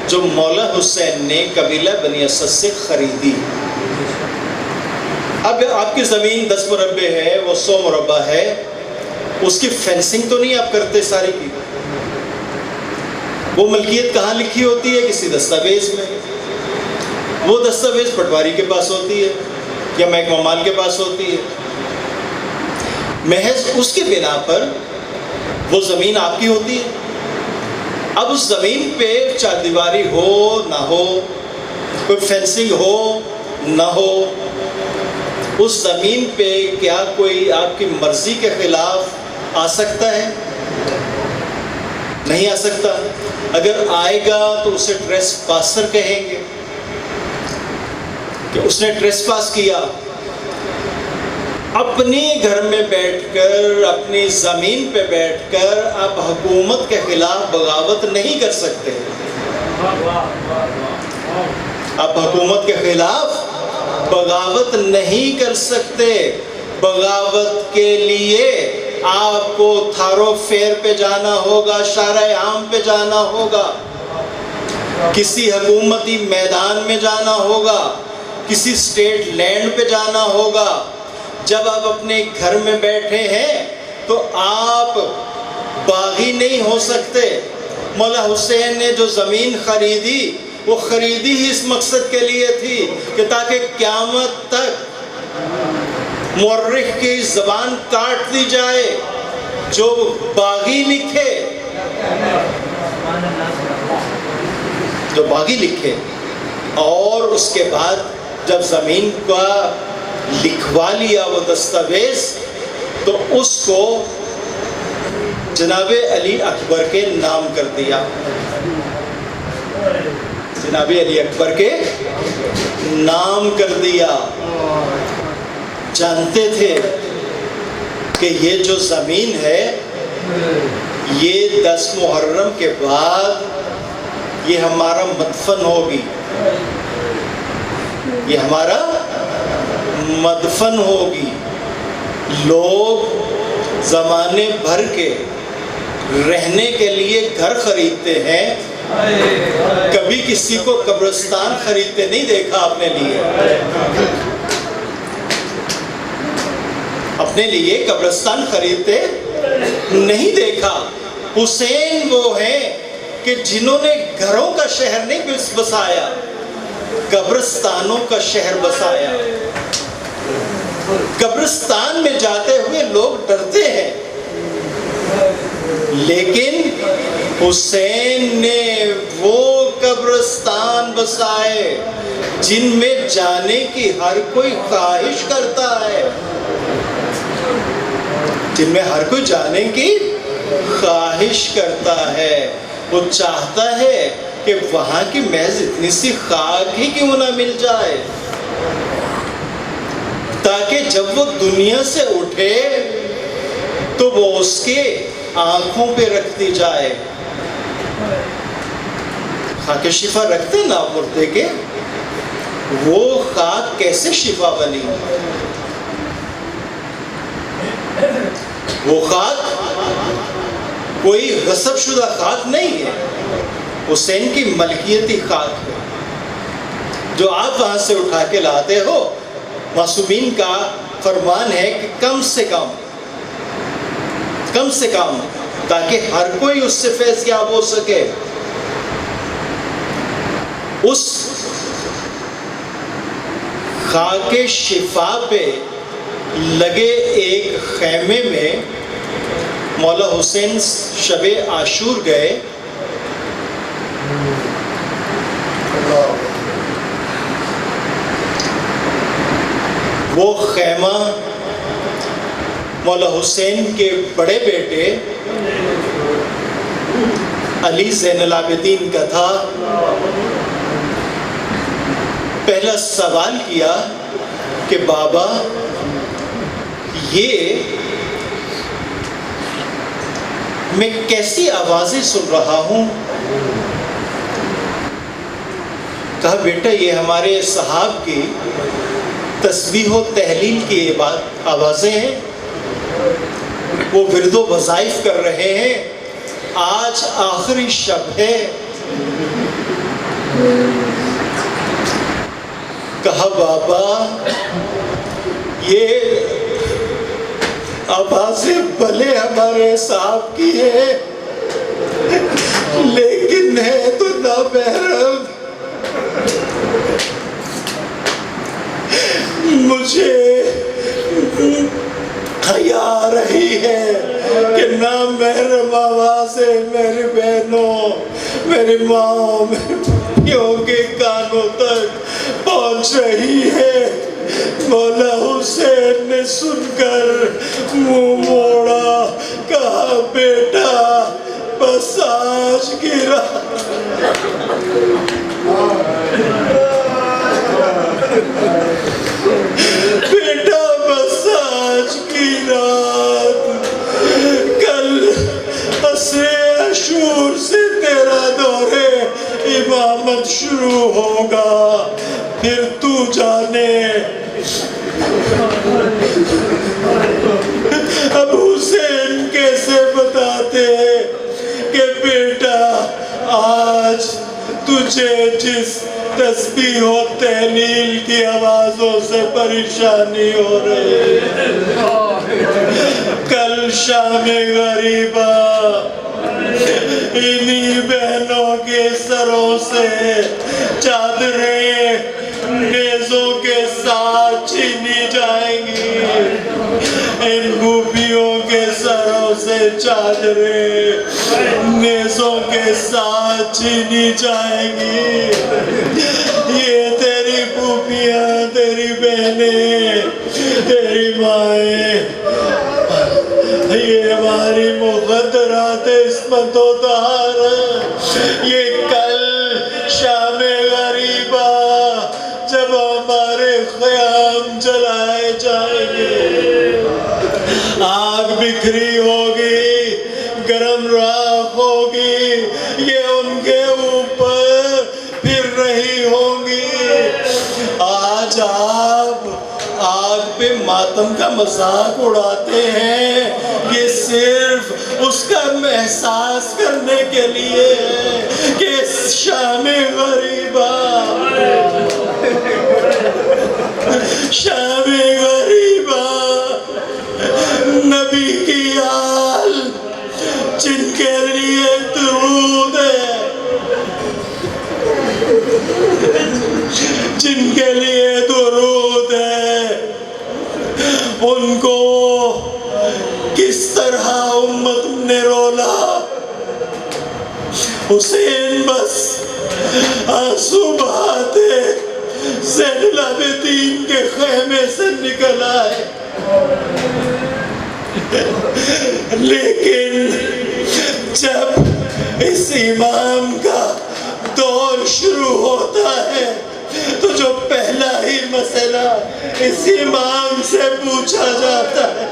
جو مولا حسین نے قبیلہ بنی اسد سے خریدی. اب آپ کی زمین 10 مربع ہے، وہ 100 مربع ہے، اس کی فینسنگ تو نہیں آپ کرتے ساری کی. وہ ملکیت کہاں لکھی ہوتی ہے؟ کسی دستاویز میں. وہ دستاویز پٹواری کے پاس ہوتی ہے یا محکمہ مال کے پاس ہوتی ہے. محض اس کی بنا پر وہ زمین آپ کی ہوتی ہے. اب اس زمین پہ چار دیواری ہو نہ ہو، کوئی فینسنگ ہو نہ ہو، اس زمین پہ کیا کوئی آپ کی مرضی کے خلاف آ سکتا ہے؟ نہیں آ سکتا. اگر آئے گا تو اسے ٹریس پاسر کہیں گے کہ اس نے ٹریس پاس کیا. اپنے گھر میں بیٹھ کر، اپنی زمین پہ بیٹھ کر آپ حکومت کے خلاف بغاوت نہیں کر سکتے. آپ حکومت کے خلاف بغاوت نہیں کر سکتے. بغاوت کے لیے آپ کو تھارو فیر پہ جانا ہوگا، شارع عام پہ جانا ہوگا، کسی حکومتی میدان میں جانا ہوگا، کسی اسٹیٹ لینڈ پہ جانا ہوگا. جب آپ اپنے گھر میں بیٹھے ہیں تو آپ باغی نہیں ہو سکتے. مولا حسین نے جو زمین خریدی، وہ خریدی ہی اس مقصد کے لیے تھی کہ تاکہ قیامت تک مورخ کی زبان کاٹ دی جائے. جو باغی لکھے، جو باغی لکھے، اور اس کے بعد جب زمین کا لکھوا لیا وہ دستاویز، تو اس کو جناب علی اکبر کے نام کر دیا. جناب علی اکبر کے نام کر دیا. جانتے تھے کہ یہ جو زمین ہے، یہ 10 محرم کے بعد یہ ہمارا مدفن ہوگی، یہ ہمارا مدفن ہوگی. لوگ زمانے بھر کے رہنے کے لیے گھر خریدتے ہیں، کبھی کسی کو قبرستان خریدتے نہیں دیکھا اپنے لیے. اپنے لیے قبرستان خریدتے نہیں دیکھا. حسین وہ ہیں کہ جنہوں نے گھروں کا شہر نہیں بسایا، قبرستانوں کا شہر بسایا. قبرستان میں جاتے ہوئے لوگ ڈرتے ہیں، لیکن حسین نے وہ قبرستان بسائے جن میں جانے کی ہر کوئی خواہش کرتا ہے، جن میں ہر کوئی جانے کی خواہش کرتا ہے. وہ چاہتا ہے کہ وہاں کی محض اتنی سی خاک ہی کیوں نہ مل جائے، تاکہ جب وہ دنیا سے اٹھے تو وہ اس کے آنکھوں پہ رکھ دی جائے. خاک شفا رکھتے نا مردے کے، وہ خاک کیسے شفا بنی؟ وہ خاک کوئی غصب شدہ خاک نہیں ہے، حسین کی ملکیتی خاک ہے جو آپ وہاں سے اٹھا کے لاتے ہو. معصومین کا فرمان ہے کہ کم سے کم تاکہ ہر کوئی اس سے فیض یاب ہو سکے. اس خاک شفا پہ لگے ایک خیمے میں مولا حسین شب عاشور گئے. وہ خیمہ مولا حسین کے بڑے بیٹے علی زین العابدین کا تھا. پہلا سوال کیا کہ بابا، یہ میں کیسی آوازیں سن رہا ہوں؟ کہا بیٹا، یہ ہمارے صحاب کی تسبیح و تحلیل کی آوازیں ہیں، وہ ورد و وظائف کر رہے ہیں. آج آخری شب ہے. کہا بابا یہ آوازیں بھلے ہمارے صاحب کی ہے لیکن ہے تو نامحرم. مجھے حیا آ رہی ہے کہ نامحرم آوازیں میری بہنوں، میری ماں، میری بھائیوں کے کانوں تک پہنچ رہی ہے. مولا حسین نے سن کر منہ موڑا، کہا بیٹا بس آج کی رات بیٹا بس آج کی رات، کل عصر عاشور سے تیرا دور امامت شروع ہوگا، پھر تو جانے. اب حسین کیسے بتاتے کہ بیٹا آج تجھے جس تسبیح و تحلیل کی آوازوں سے پریشانی ہو رہی ہے، کل شام غریبہ انہی بہنوں کے سروں سے چادریں نیزوں کے ساتھ چھینی جائیں گی. ان بھوپیوں کے سروں سے چادریں نیزوں کے ساتھ چھینی جائیں گی. یہ تیری بھوپیاں، تیری بہنیں، تیری مائیں، یہ ہماری مقدرات عصمت و طہارت. یہ کل شام غریبہ جب ہمارے خیام جلائے جائیں گے، آگ بکھری ہوگی، گرم راکھ ہوگی، یہ ان کے اوپر پھر رہی ہوں گی. آج آپ آگ پہ ماتم کا مذاق اڑاتے ہیں، یہ صرف اس کا احساس کرنے کے لیے ہے کہ شام غریبہ، شام غریبہ نبی کی آل جن کے لیے درود ہے، جن کے لیے درود ہے، ان کو کس طرح امت نے رولا. حسین بس آنسو بہاتے زین العابدین کے خیمے سے نکل آئے، لیکن جب اس امام کا دور شروع ہوتا ہے تو جو پہلا ہی مسئلہ اس امام سے پوچھا جاتا ہے،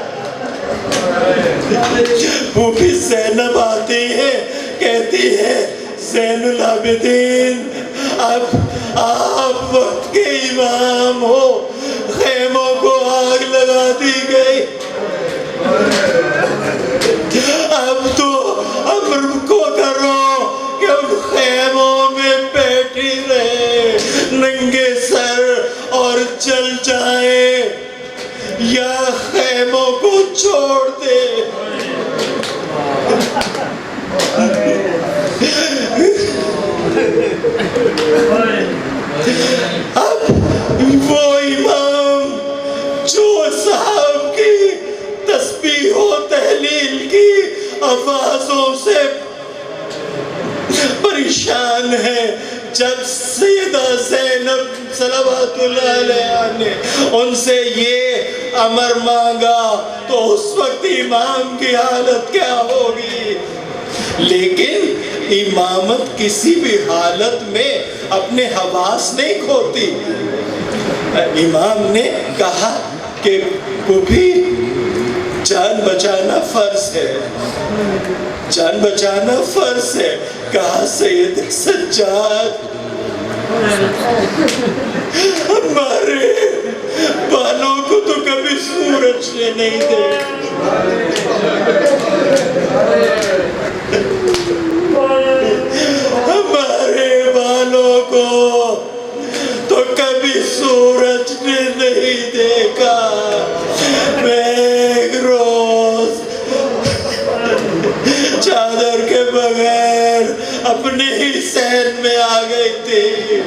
وہ بھی زینب آتی ہے، کہتی ہے زین العابدین اب آپ وقت کے امام ہو، خیموں کو آگ لگا دی گئی، اب تو امر کو کرو کہ ان خیموں میں بیٹھی رہے ننگے سر اور چل جائے، یا خیموں کو چھوڑ دے. اب وہ امام جو صاحب کی تسبیح و تحلیل کی آوازوں سے پریشان ہے، جب سیدہ زینب صلوات اللہ علیہا نے ان سے یہ امر مانگا تو اس وقت امام کی حالت کیا ہوگی. لیکن امامت کسی بھی حالت میں اپنے حواس نہیں کھوتی. امام نے کہا کہ بھی جان بچانا فرض ہے، جان بچانا فرض ہے. کہا سید سجاد ہمارے سوچنے نہیں دے. ہمارے والوں کو تو کبھی سورج نے نہیں دیکھا. میں ایک روز چادر کے بغیر اپنے ہی صحن میں آ گئی تھی،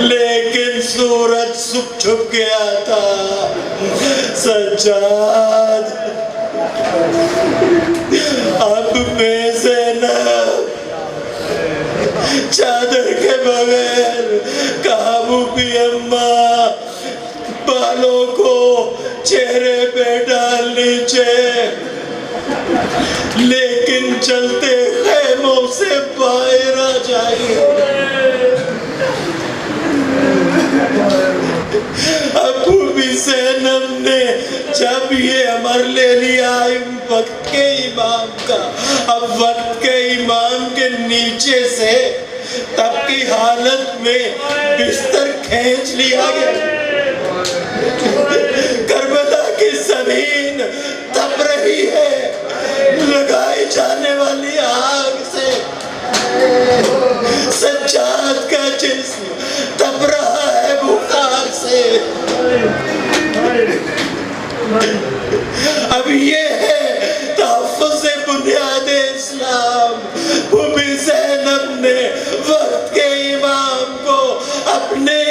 لیکن سورج چھپ گیا تھا. سجاد، اب میں زینب چادر کے بغیر قابو بھی اماں بالوں کو چہرے پہ ڈال نیچے، لیکن چلتے خیموں سے باہر آ جائیے. ابو بھی زینب نے جب یہ امر لے لیا وقت کے امام کا، اب وقت کے امام کے نیچے سے تب کی حالت میں بستر کھینچ لیا گیا. کربلا کی زمین تپ رہی ہے لگائی جانے والی آگ سے. سجاد کا جسم تپ رہا ہے بخار سے. اب یہ ہے تحفظ بنیاد اسلام. بی زینب نے وقت کے امام کو اپنے